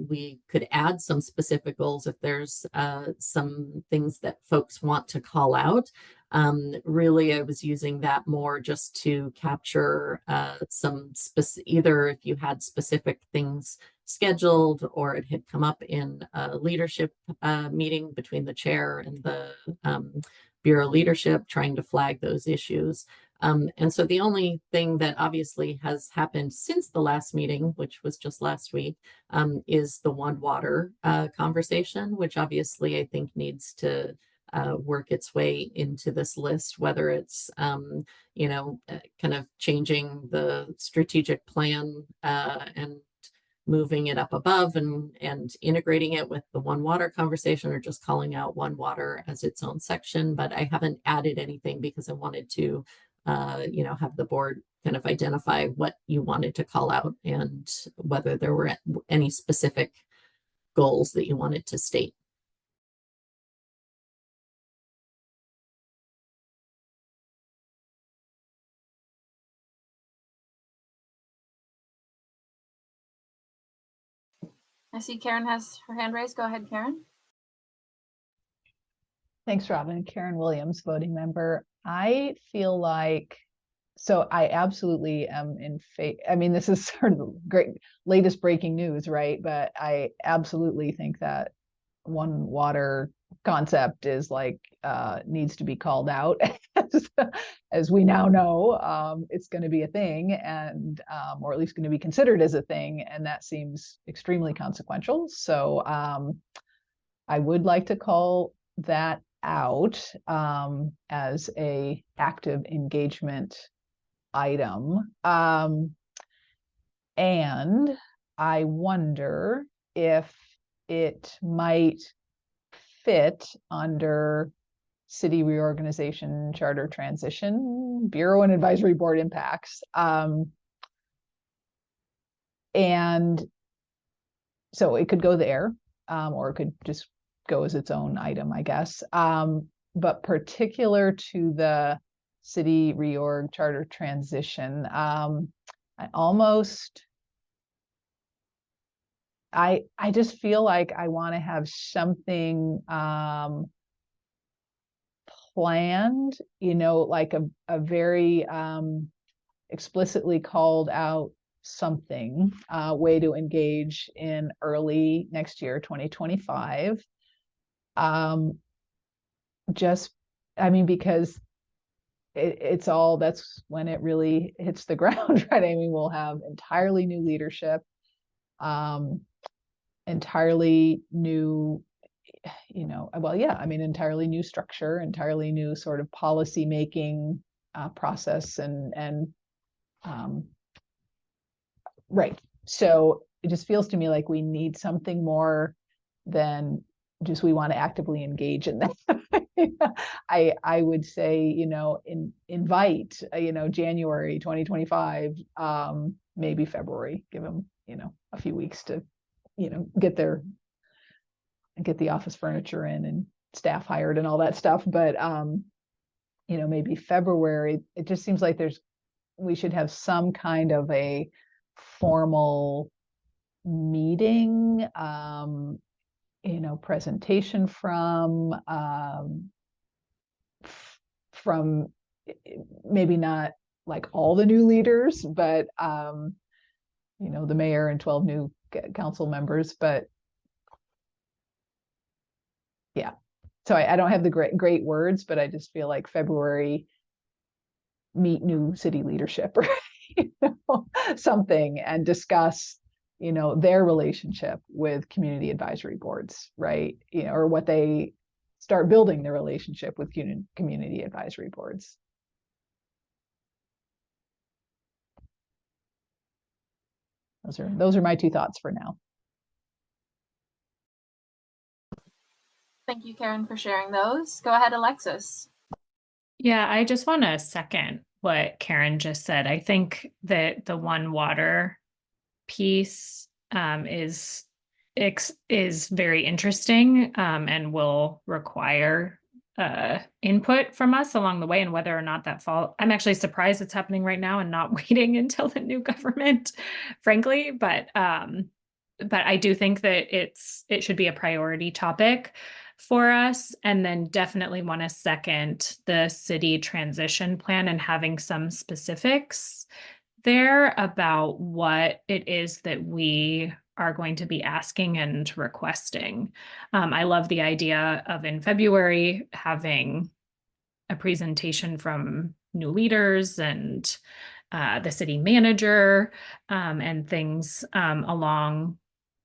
we could add some specific goals if there's some things that folks want to call out. Really, I was using that more just to capture some either if you had specific things scheduled or it had come up in a leadership meeting between the chair and the Bureau leadership, trying to flag those issues. And so the only thing that obviously has happened since the last meeting, which was just last week, is the water conversation, which obviously I think needs to work its way into this list, whether it's, kind of changing the strategic plan and moving it up above and integrating it with the One Water conversation, or just calling out One Water as its own section. But I haven't added anything because I wanted to, have the board kind of identify what you wanted to call out and whether there were any specific goals that you wanted to state. I see Karen has her hand raised. Go ahead, Karen. Thanks, Robin. Karen Williams, voting member. I feel like, so I absolutely am in favor. I mean, this is sort of great latest breaking news, right? But I absolutely think that One Water concept is like needs to be called out. As we now know, it's going to be a thing, and or at least going to be considered as a thing, and that seems extremely consequential. So I would like to call that out as a active engagement item. And I wonder if it might fit under city reorganization, charter transition, bureau and advisory board impacts. And so it could go there, or it could just go as its own item, I guess. But particular to the city reorg charter transition, I just feel like I want to have something planned, like a very explicitly called out something, way to engage in early next year, 2025. Because it's all, that's when it really hits the ground, right? I mean, we'll have entirely new leadership, entirely new, entirely new structure, entirely new sort of policy making process and right. So it just feels to me like we need something more than just we want to actively engage in that. I would say, invite, January 2025, maybe February, give them, a few weeks to, get the office furniture in and staff hired and all that stuff. But, maybe February, it just seems like we should have some kind of a formal meeting, presentation from maybe not like all the new leaders, but the mayor and 12 new council members. But yeah, so I don't have the great words, but I just feel like February, meet new city leadership or something, and discuss their relationship with community advisory boards, right? Or what they start building their relationship with community advisory boards. Those are my two thoughts for now. Thank you, Karen, for sharing those. Go ahead, Alexis. Yeah, I just want to second what Karen just said. I think that the One Water piece is very interesting, and will require input from us along the way, and whether or not that I'm actually surprised it's happening right now and not waiting until the new government, frankly. But I do think that it should be a priority topic for us. And then definitely want to second the city transition plan and having some specifics there about what it is that we are going to be asking and requesting. I love the idea of in February having a presentation from new leaders and the city manager, and things along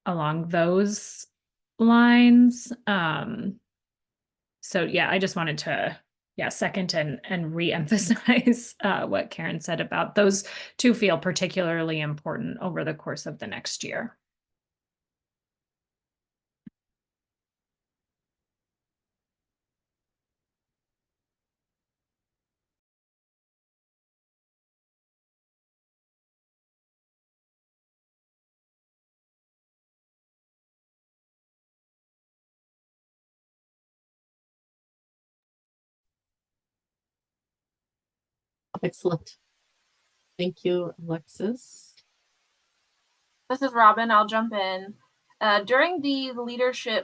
those lines. So yeah, I just wanted to second and re-emphasize what Karen said about those two feel particularly important over the course of the next year. Excellent. Thank you, Alexis. This is Robin. I'll jump in. During the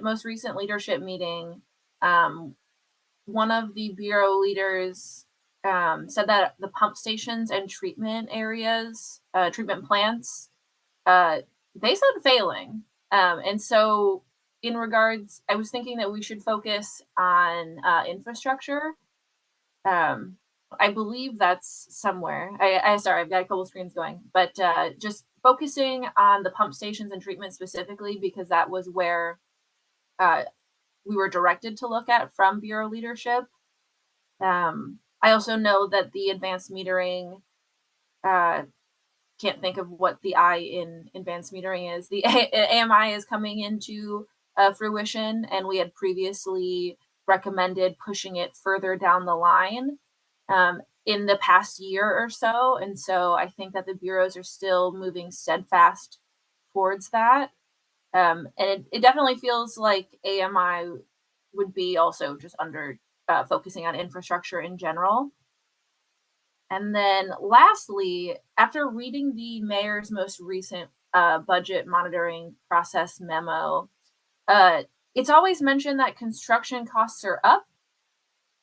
most recent leadership meeting, one of the Bureau leaders said that the pump stations and treatment areas, treatment plants, they said failing. And so in regards, I was thinking that we should focus on infrastructure. I believe that's somewhere. Sorry, I've got a couple screens going, but just focusing on the pump stations and treatment specifically, because that was where we were directed to look at from Bureau leadership. I also know that the advanced metering, can't think of what the I in advanced metering is. The AMI is coming into fruition, and we had previously recommended pushing it further down the line in the past year or so. And so I think that the bureaus are still moving steadfast towards that. And it definitely feels like AMI would be also just under focusing on infrastructure in general. And then lastly, after reading the mayor's most recent budget monitoring process memo, it's always mentioned that construction costs are up,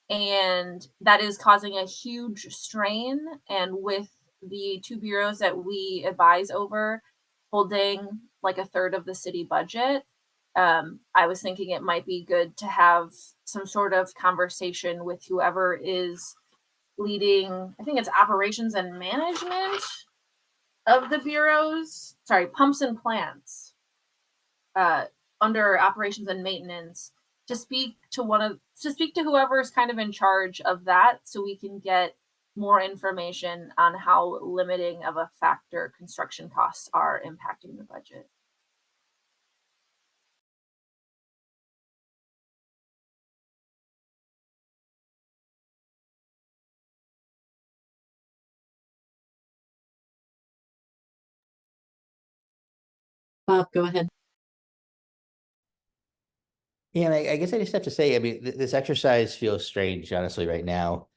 and that is causing a huge strain. And with the two bureaus that we advise over holding like a third of the city budget, I was thinking it might be good to have some sort of conversation with whoever is leading, I think it's operations and management of the bureaus, sorry, pumps and plants, under operations and maintenance, to speak to whoever is kind of in charge of that, so we can get more information on how limiting of a factor construction costs are impacting the budget. Bob, go ahead. Yeah, and I guess I just have to say, I mean, this exercise feels strange, honestly, right now,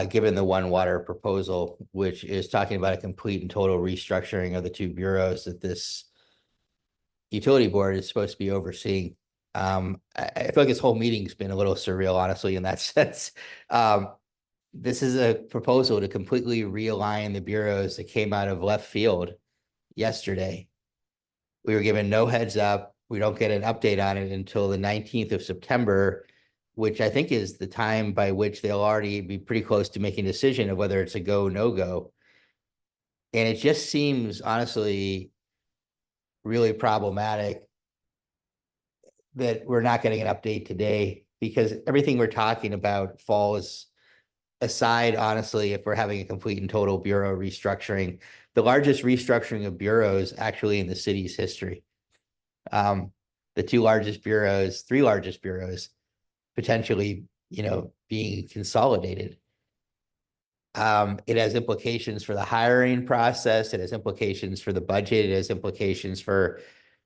given the One Water proposal, which is talking about a complete and total restructuring of the two bureaus that this utility board is supposed to be overseeing. I feel like this whole meeting's been a little surreal, honestly, in that sense. This is a proposal to completely realign the bureaus that came out of left field yesterday. We were given no heads up. We don't get an update on it until the 19th of September, which I think is the time by which they'll already be pretty close to making a decision of whether it's a go, no go. And it just seems, honestly, really problematic that we're not getting an update today, because everything we're talking about falls aside, honestly, if we're having a complete and total bureau restructuring, the largest restructuring of bureaus actually in the city's history. The three largest bureaus potentially, being consolidated. It has implications for the hiring process. It has implications for the budget. It has implications for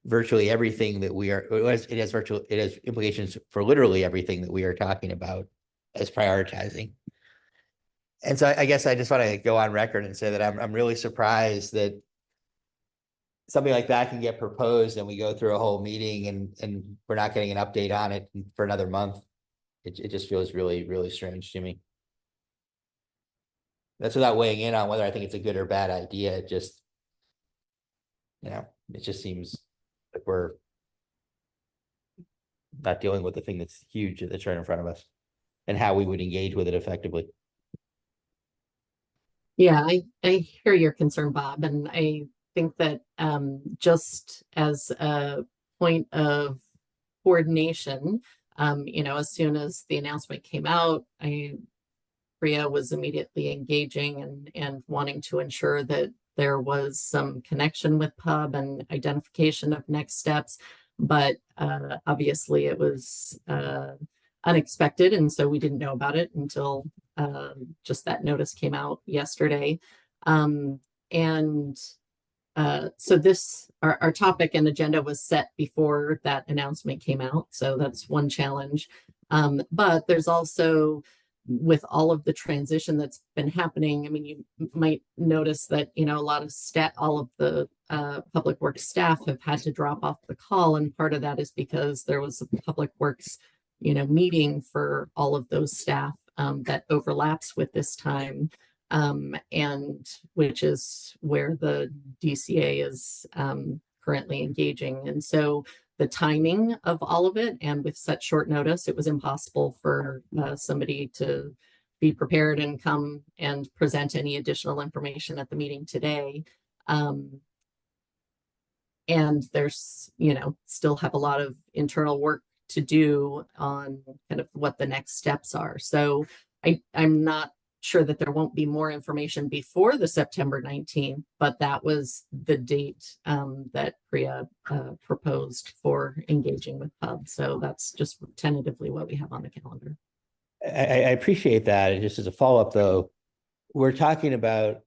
virtually everything that it has implications for literally everything that we are talking about as prioritizing. And so I guess I just want to go on record and say that I'm really surprised that something like that can get proposed and we go through a whole meeting and we're not getting an update on it for another month. It just feels really, really strange to me. That's without weighing in on whether I think it's a good or bad idea. It just, it just seems like we're not dealing with the thing that's huge that's right in front of us and how we would engage with it effectively. Yeah, I hear your concern, Bob, and I think that just as a point of coordination, as soon as the announcement came out, Priya was immediately engaging and wanting to ensure that there was some connection with Pub and identification of next steps. But obviously it was unexpected, and so we didn't know about it until just that notice came out yesterday. So our topic and agenda was set before that announcement came out, so that's one challenge. But there's also with all of the transition that's been happening, I mean, you might notice that, you know, a lot of all of the public works staff have had to drop off the call. And part of that is because there was a public works, you know, meeting for all of those staff that overlaps with this time. And which is where the DCA is currently engaging. And so the timing of all of it, and with such short notice, it was impossible for somebody to be prepared and come and present any additional information at the meeting today. And there's, you know, still have a lot of internal work to do on kind of what the next steps are. So I'm not sure that there won't be more information before the September 19th, but that was the date that Priya proposed for engaging with Pub. So that's just tentatively what we have on the calendar. I appreciate that. And just as a follow-up though, we're talking about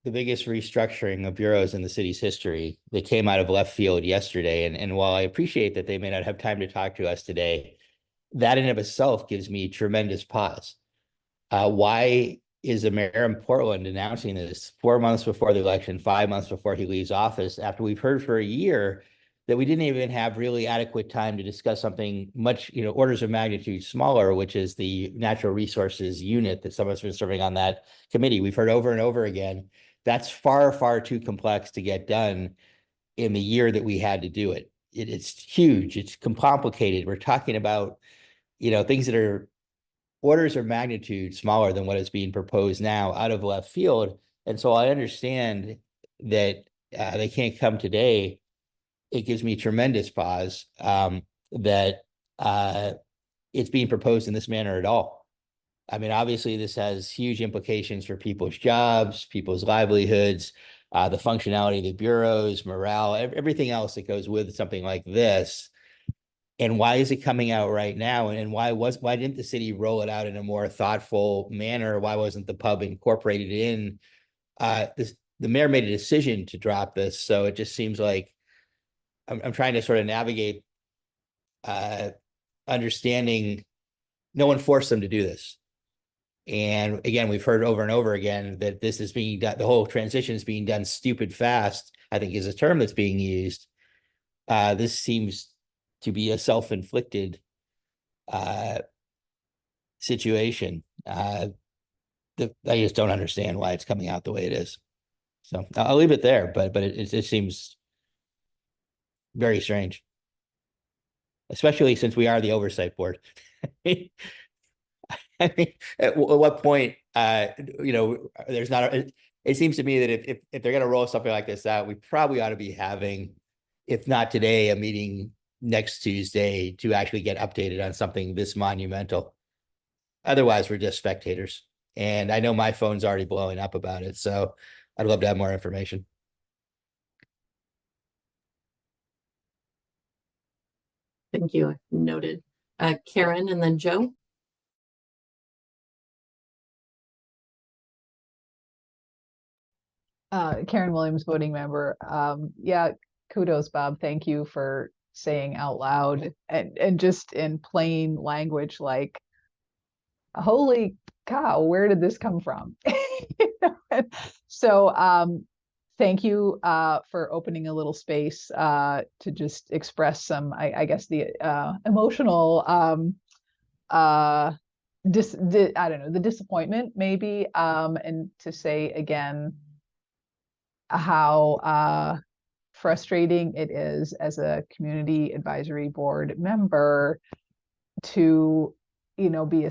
the biggest restructuring of bureaus in the city's history that came out of left field yesterday. And while I appreciate that they may not have time to talk to us today, that in of itself gives me tremendous pause. Why is the mayor in Portland announcing this 4 months before the election, 5 months before he leaves office, after we've heard for a year that we didn't even have really adequate time to discuss something much, you know, orders of magnitude smaller, which is the natural resources unit that someone's been serving on that committee. We've heard over and over again, that's far, far too complex to get done in the year that we had to do it. It's huge, it's complicated. We're talking about, you know, things that are orders of magnitude smaller than what is being proposed now out of left field. And so I understand that they can't come today. It gives me tremendous pause that it's being proposed in this manner at all. I mean, obviously this has huge implications for people's jobs, people's livelihoods, the functionality of the bureaus, morale, everything else that goes with something like this. And why is it coming out right now? And why didn't the city roll it out in a more thoughtful manner? Why wasn't the Pub incorporated in? The mayor made a decision to drop this, so it just seems like I'm trying to sort of navigate understanding no one forced them to do this. And again, we've heard over and over again that this is being done, the whole transition is being done stupid fast, I think is a term that's being used. This seems to be a self-inflicted situation. I just don't understand why it's coming out the way it is. So I'll leave it there, but it seems very strange, especially since we are the oversight board. I mean, at what point, you know, there's not it seems to me that if they're going to roll something like this out, we probably ought to be having, if not today, a meeting next Tuesday to actually get updated on something this monumental. Otherwise, we're just spectators. And I know my phone's already blowing up about it, so I'd love to have more information. Thank you. Noted. Karen and then Joe. Karen Williams, voting member. Yeah, kudos, Bob. Thank you for saying out loud and just in plain language, like, holy cow, where did this come from? So thank you for opening a little space to just express some, I guess, the emotional I don't know, the disappointment maybe, and to say again how frustrating it is as a community advisory board member to, you know, be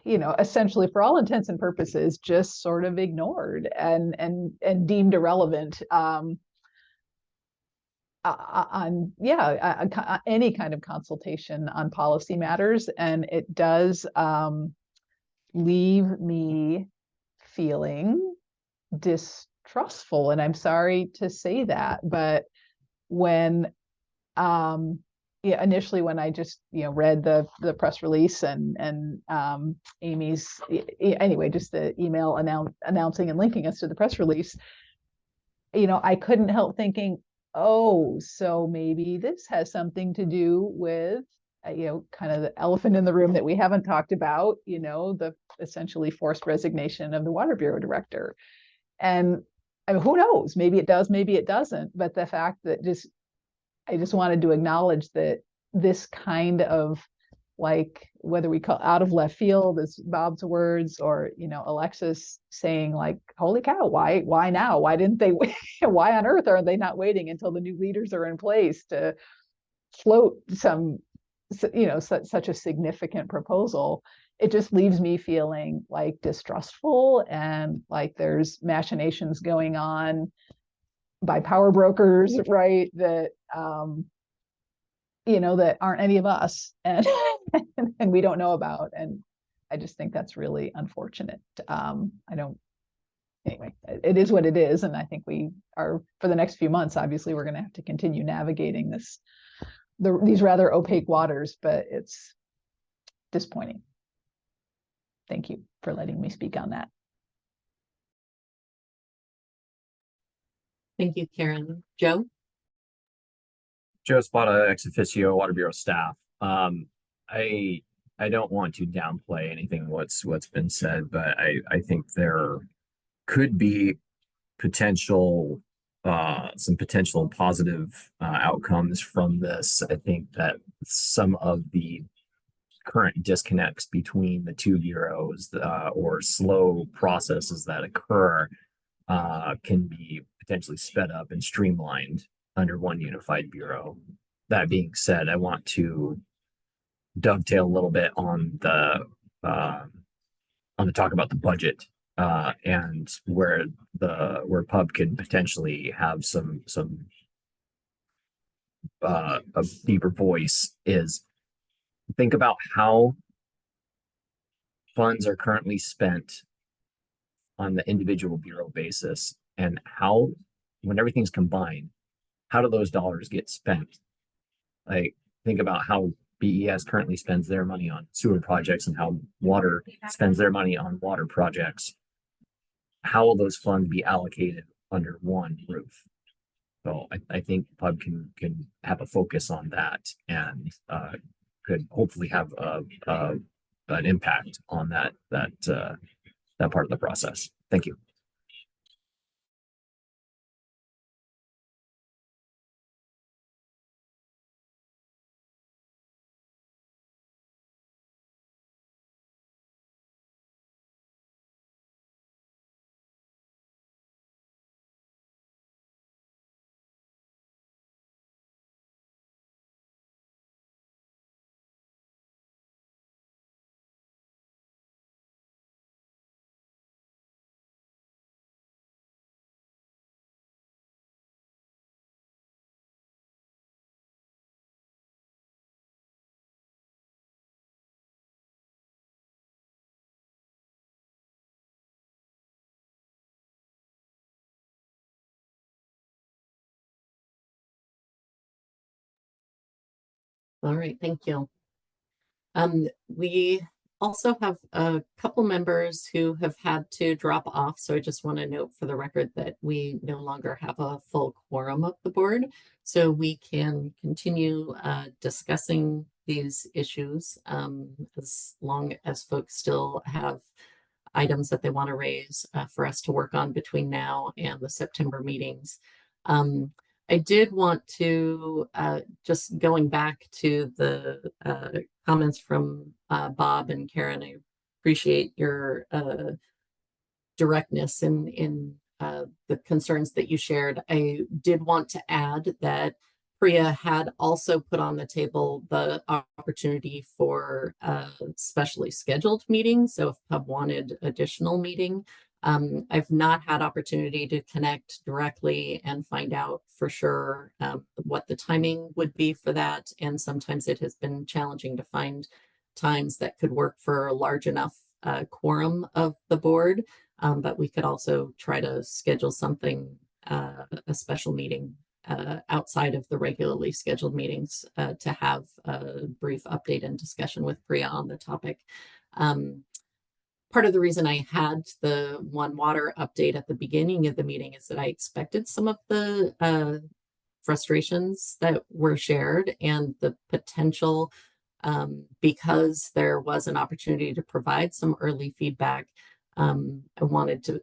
essentially for all intents and purposes just sort of ignored and deemed irrelevant on any kind of consultation on policy matters. And it does leave me feeling distrustful, and I'm sorry to say that, but when initially when I just read the press release and Amy's anyway, just the email announcing and linking us to the press release, I couldn't help thinking, oh, so maybe this has something to do with kind of the elephant in the room that we haven't talked about, the essentially forced resignation of the Water Bureau director. And I mean, who knows? Maybe it does, maybe it doesn't. But the fact that I just wanted to acknowledge that this kind of, like, whether we call out of left field, as Bob's words, or Alexis saying, like, holy cow, why now? Why didn't they why on earth are they not waiting until the new leaders are in place to float such a significant proposal? It just leaves me feeling like distrustful, and like there's machinations going on by power brokers, right, that that aren't any of us, and and we don't know about. And I just think that's really unfortunate. Anyway, it is what it is, and I think we are, for the next few months, obviously we're going to have to continue navigating these rather opaque waters, but it's disappointing. Thank you for letting me speak on that. Thank you, Karen. Joe? Joe Spada, ex officio Water Bureau staff. I don't want to downplay anything what's been said, but I think there could be some potential positive outcomes from this. I think that some of the current disconnects between the two bureaus or slow processes that occur can be potentially sped up and streamlined under one unified bureau. That being said, I want to dovetail a little bit on the talk about the budget and where Pub could potentially have some a deeper voice. Is think about how funds are currently spent on the individual bureau basis, and how, when everything's combined, how do those dollars get spent? Like, think about how BES currently spends their money on sewer projects and how water spends their money on water projects. How will those funds be allocated under one roof? So I think Pub can have a focus on that, and could hopefully have an impact on that part of the process. Thank you. All right, thank you. We also have a couple members who have had to drop off, so I just want to note for the record that we no longer have a full quorum of the board, so we can continue discussing these issues as long as folks still have items that they want to raise for us to work on between now and the September meetings. I did want to, just going back to the comments from Bob and Karen, I appreciate your directness in the concerns that you shared. I did want to add that Priya had also put on the table the opportunity for specially scheduled meetings. So if Pub wanted additional meeting, I've not had opportunity to connect directly and find out for sure what the timing would be for that. And sometimes it has been challenging to find times that could work for a large enough quorum of the board. But we could also try to schedule something, a special meeting outside of the regularly scheduled meetings to have a brief update and discussion with Priya on the topic. Part of the reason I had the One Water update at the beginning of the meeting is that I expected some of the frustrations that were shared and the potential because there was an opportunity to provide some early feedback, I wanted to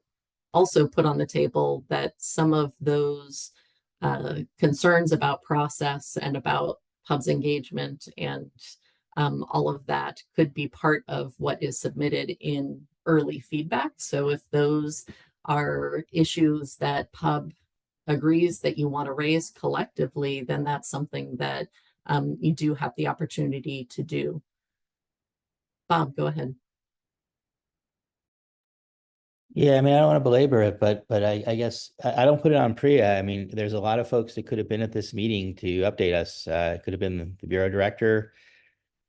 also put on the table that some of those concerns about process and about pub's engagement and all of that could be part of what is submitted in early feedback. So if those are issues that pub agrees that you want to raise collectively, then that's something that you do have the opportunity to do. Bob, go ahead. Yeah, I mean, I don't want to belabor it, but I guess I don't put it on Priya. I mean, there's a lot of folks that could have been at this meeting to update us. Could have been the bureau director,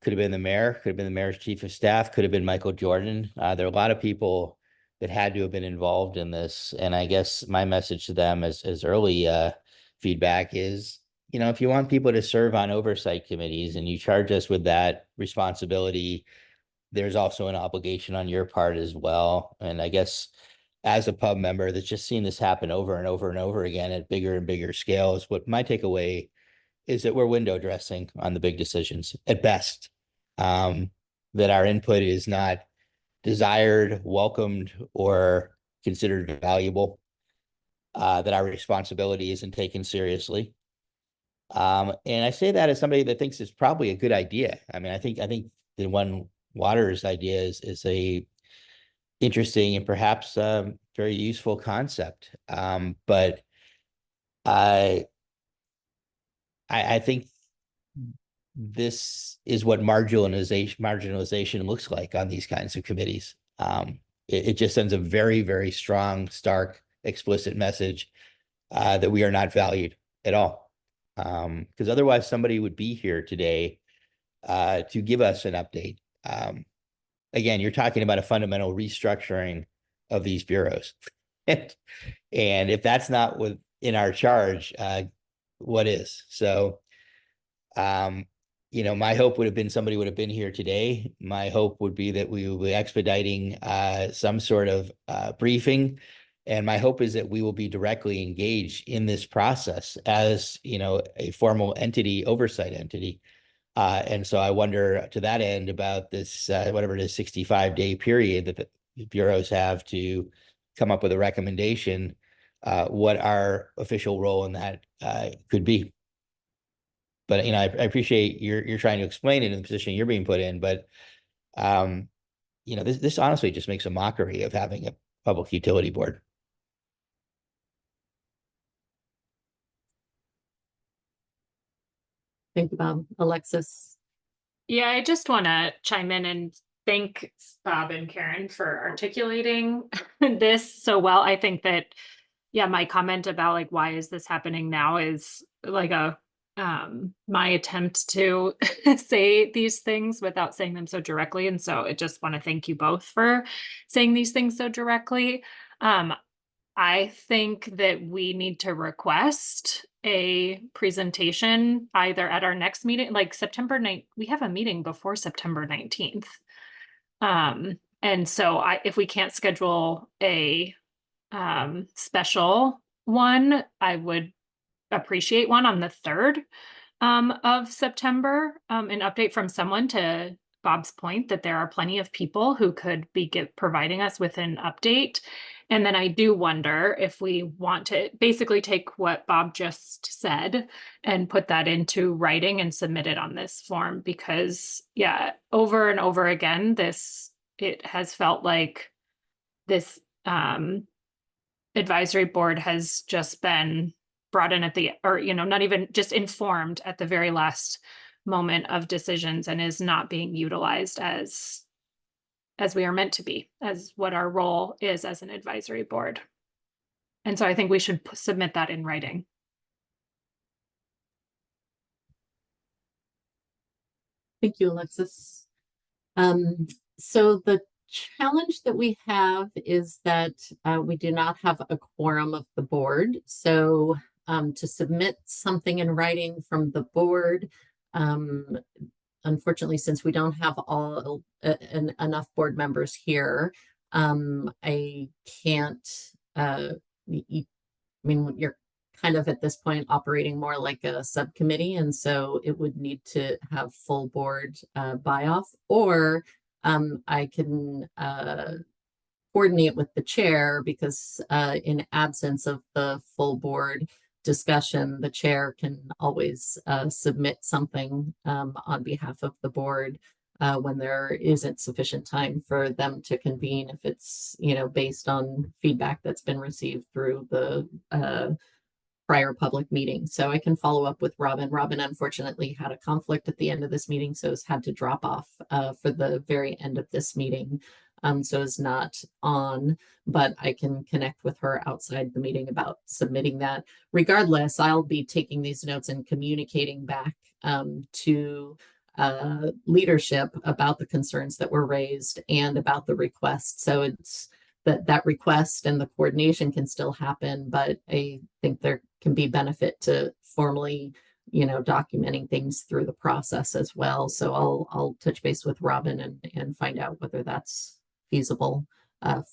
could have been the mayor, could have been the mayor's chief of staff, could have been Michael Jordan. There are a lot of people that had to have been involved in this. And I guess my message to them as early feedback is, you know, if you want people to serve on oversight committees and you charge us with that responsibility, there's also an obligation on your part as well. And I guess as a pub member that's just seen this happen over and over and over again at bigger and bigger scales, what my takeaway is that we're window dressing on the big decisions at best, that our input is not desired, welcomed, or considered valuable, that our responsibility isn't taken seriously. And I say that as somebody that thinks it's probably a good idea. I mean, I think the One Water's idea is a interesting and perhaps very useful concept. But I think this is what marginalization looks like on these kinds of committees. It just sends a very, very strong, stark, explicit message that we are not valued at all. Because otherwise somebody would be here today to give us an update. Again, you're talking about a fundamental restructuring of these bureaus. And if that's not within our charge, what is? So, you know, my hope would have been somebody would have been here today. My hope would be that we will be expediting some sort of briefing. And my hope is that we will be directly engaged in this process as, you know, a formal entity, oversight entity. And so I wonder to that end about this, whatever it is, 65-day period that the bureaus have to come up with a recommendation, what our official role in that could be. But, you know, I appreciate you're trying to explain it in the position you're being put in, but, you know, this honestly just makes a mockery of having a public utility board. Thank you, Bob. Alexis. Yeah, I just want to chime in and thank Bob and Karen for articulating this so well. I think that, yeah, my comment about like, why is this happening now is like my attempt to say these things without saying them so directly. And so I just want to thank you both for saying these things so directly. I think that we need to request a presentation either at our next meeting, like September 9th. We have a meeting before September 19th. And so if we can't schedule a special one, I would appreciate one on the 3rd of September, an update from someone to Bob's point that there are plenty of people who could be providing us with an update. And then I do wonder if we want to basically take what Bob just said and put that into writing and submit it on this form, because yeah, over and over again, it has felt like this advisory board has just been brought in not even just informed at the very last moment of decisions and is not being utilized as we are meant to be, as what our role is as an advisory board. And so I think we should submit that in writing. Thank you, Alexis. So the challenge that we have is that we do not have a quorum of the board. So to submit something in writing from the board, unfortunately, since we don't have enough board members here, I can't, I mean, you're kind of at this point operating more like a subcommittee, and so it would need to have full board buy-off, or I can coordinate with the chair, because in absence of the full board discussion, the chair can always submit something on behalf of the board when there isn't sufficient time for them to convene, if it's, you know, based on feedback that's been received through the prior public meeting. So I can follow up with Robin. Robin unfortunately had a conflict at the end of this meeting, so has had to drop off for the very end of this meeting. So is not on, but I can connect with her outside the meeting about submitting that. Regardless, I'll be taking these notes and communicating back to leadership about the concerns that were raised and about the request. So it's that request and the coordination can still happen, but I think there can be benefit to formally, you know, documenting things through the process as well. So I'll touch base with Robin and find out whether that's feasible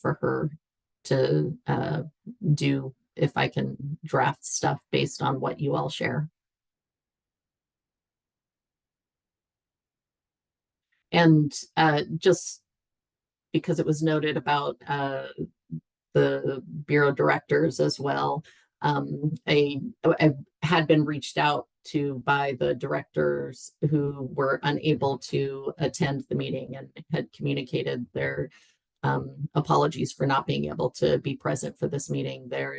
for her to do, if I can draft stuff based on what you all share. And just because it was noted about the bureau directors as well, I had been reached out to by the directors who were unable to attend the meeting and had communicated their apologies for not being able to be present for this meeting. They're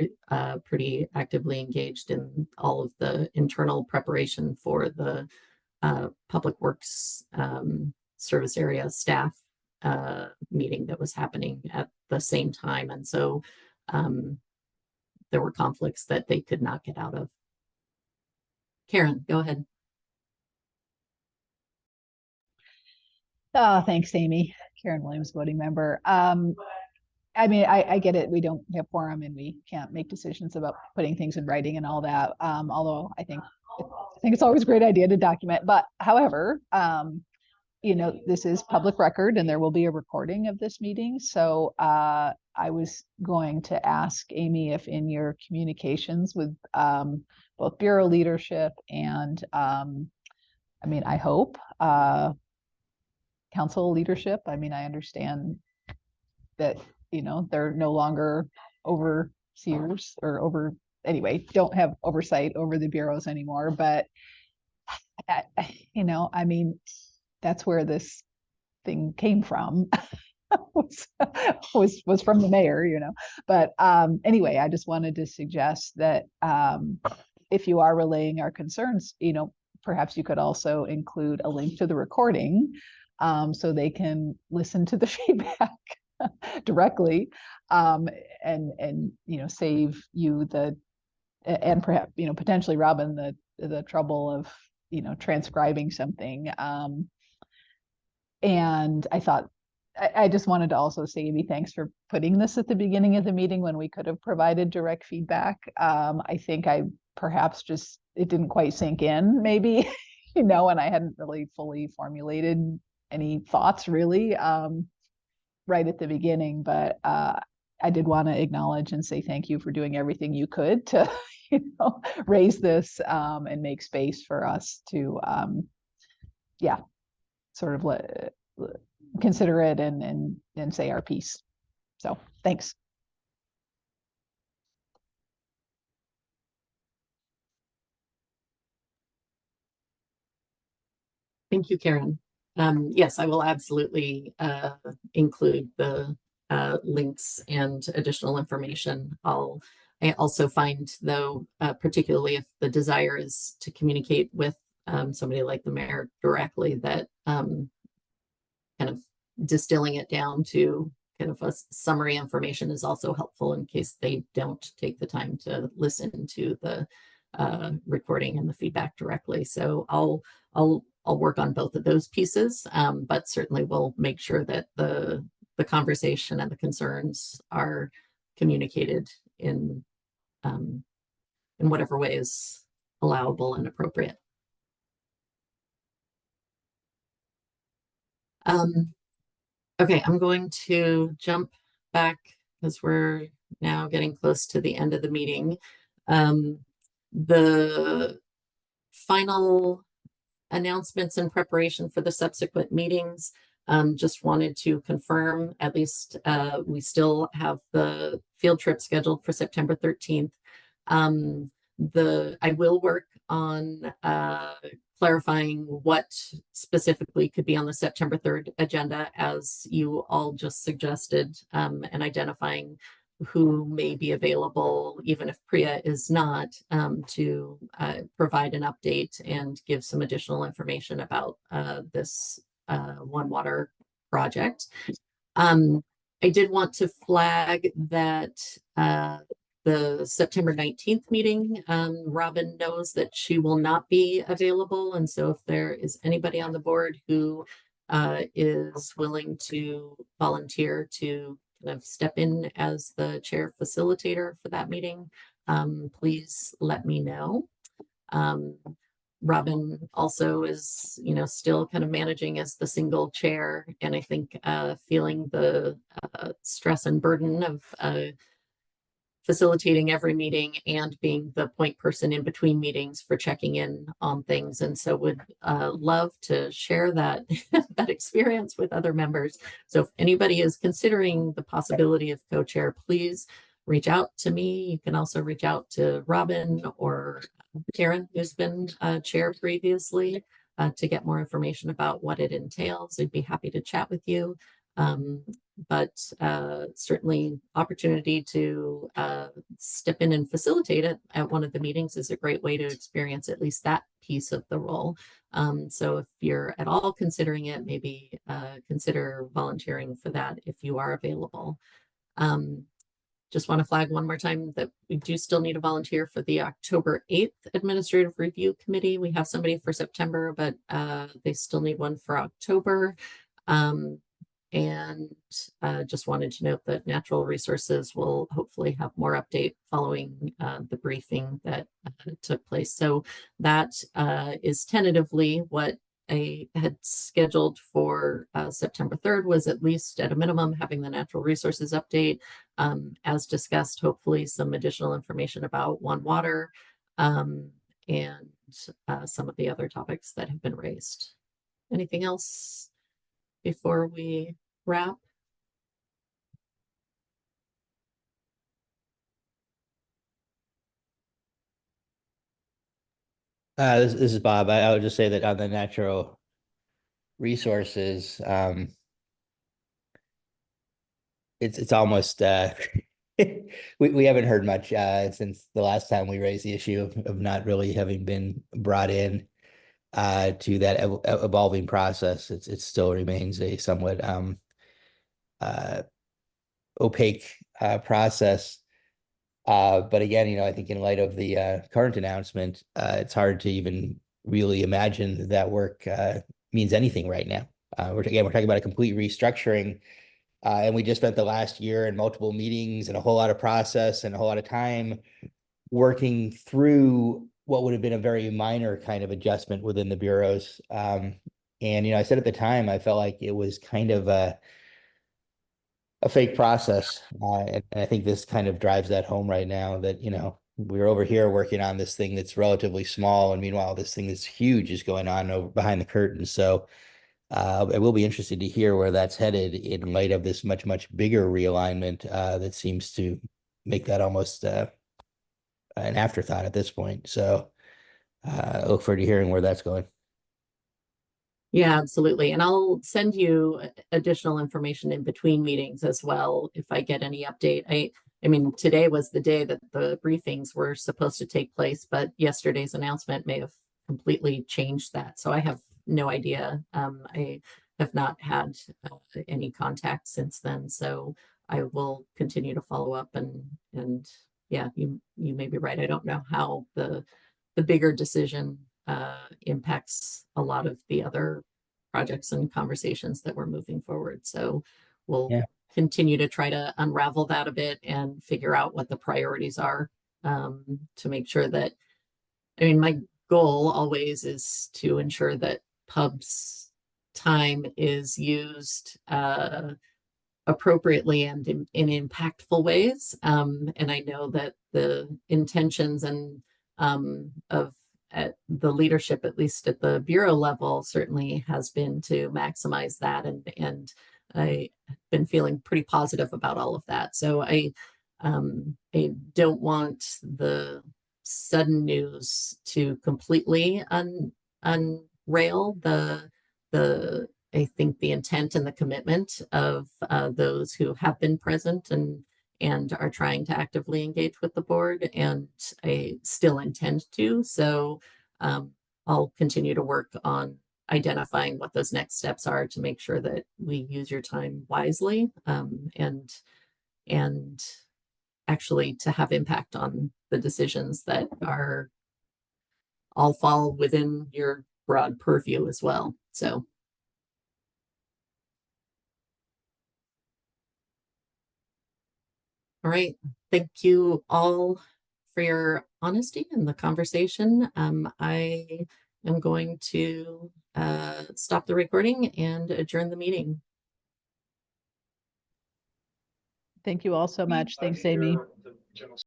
pretty actively engaged in all of the internal preparation for the Public Works service area staff meeting that was happening at the same time. And so there were conflicts that they could not get out of. Karen, go ahead. Thanks, Amy. Karen Williams, voting member. I mean, I get it. We don't have quorum and we can't make decisions about putting things in writing and all that. Although I think it's always a great idea to document. But however, you know, this is public record and there will be a recording of this meeting. So I was going to ask Amy if in your communications with both bureau leadership and I mean, I hope council leadership. I mean, I understand that, you know, they're no longer overseers or anyway, don't have oversight over the bureaus anymore. But, you know, I mean, that's where this thing came from. was from the mayor, you know. But anyway, I just wanted to suggest that if you are relaying our concerns, you know, perhaps you could also include a link to the recording so they can listen to the feedback directly and you know, save you the, and perhaps, you know, potentially Robin the trouble of, you know, transcribing something. And I thought, I just wanted to also say, Amy, thanks for putting this at the beginning of the meeting when we could have provided direct feedback. I think I perhaps just, it didn't quite sink in maybe, you know, and I hadn't really fully formulated any thoughts really right at the beginning, but I did want to acknowledge and say thank you for doing everything you could to, you know, raise this and make space for us to, yeah, sort of consider it and say our piece. So thanks. Thank you, Karen. Yes, I will absolutely include the links and additional information. I also find, though, particularly if the desire is to communicate with somebody like the mayor directly, that kind of distilling it down to kind of a summary information is also helpful in case they don't take the time to listen to the recording and the feedback directly. So I'll work on both of those pieces, but certainly we'll make sure that the conversation and the concerns are communicated in whatever way is allowable and appropriate. Okay, I'm going to jump back because we're now getting close to the end of the meeting. The final announcements in preparation for the subsequent meetings. Just wanted to confirm, at least we still have the field trip scheduled for September 13th. I will work on clarifying what specifically could be on the September 3rd agenda, as you all just suggested, and identifying who may be available, even if Priya is not, to provide an update and give some additional information about this One Water project. I did want to flag that the September 19th meeting, Robin knows that she will not be available. And so if there is anybody on the board who is willing to volunteer to kind of step in as the chair facilitator for that meeting, please let me know. Robin also is, still kind of managing as the single chair, and I think feeling the stress and burden of facilitating every meeting and being the point person in between meetings for checking in on things. And so would love to share that, that experience with other members. So if anybody is considering the possibility of co-chair, please reach out to me. You can also reach out to Robin or Karen, who's been chair previously, to get more information about what it entails. I'd be happy to chat with you. But certainly opportunity to step in and facilitate it at one of the meetings is a great way to experience at least that piece of the role. So if you're at all considering it, maybe consider volunteering for that if you are available. Just want to flag one more time that we do still need a volunteer for the October 8th Administrative Review Committee. We have somebody for September, but they still need one for October. And just wanted to note that Natural Resources will hopefully have more update following the briefing that took place. So that is tentatively what I had scheduled for September 3rd, was at least at a minimum having the Natural Resources update. As discussed, hopefully some additional information about One Water and some of the other topics that have been raised. Anything else before we wrap? This is Bob. I would just say that on the natural resources, it's almost we haven't heard much since the last time we raised the issue of not really having been brought in to that evolving process. It still remains a somewhat opaque process. But again, I think in light of the current announcement, it's hard to even really imagine that work means anything right now. We're talking about a complete restructuring, and we just spent the last year in multiple meetings and a whole lot of process and a whole lot of time working through what would have been a very minor kind of adjustment within the bureaus. And I said at the time, I felt like it was kind of a fake process. And I think this kind of drives that home right now, that, we're over here working on this thing that's relatively small, and meanwhile, this thing that's huge is going on over behind the curtain. So I will be interested to hear where that's headed in light of this much, much bigger realignment that seems to make that almost an afterthought at this point. So I look forward to hearing where that's going. Yeah, absolutely. And I'll send you additional information in between meetings as well if I get any update. I mean, today was the day that the briefings were supposed to take place, but yesterday's announcement may have completely changed that. So I have no idea. I have not had any contact since then. So I will continue to follow up, and yeah, you may be right. I don't know how the bigger decision impacts a lot of the other projects and conversations that we're moving forward. So we'll continue to try to unravel that a bit and figure out what the priorities are, to make sure that, my goal always is to ensure that pub's time is used appropriately and in impactful ways. And I know that the intentions and of at the leadership, at least at the bureau level, certainly has been to maximize that, and I've been feeling pretty positive about all of that. So I don't want the sudden news to completely unrail the I think the intent and the commitment of those who have been present and are trying to actively engage with the board, and I still intend to. So I'll continue to work on identifying what those next steps are to make sure that we use your time wisely, and actually to have impact on the decisions that are all fall within your broad purview as well. So. All right. Thank you all for your honesty in the conversation. I am going to stop the recording and adjourn the meeting. Thank you all so much. Thanks, Amy.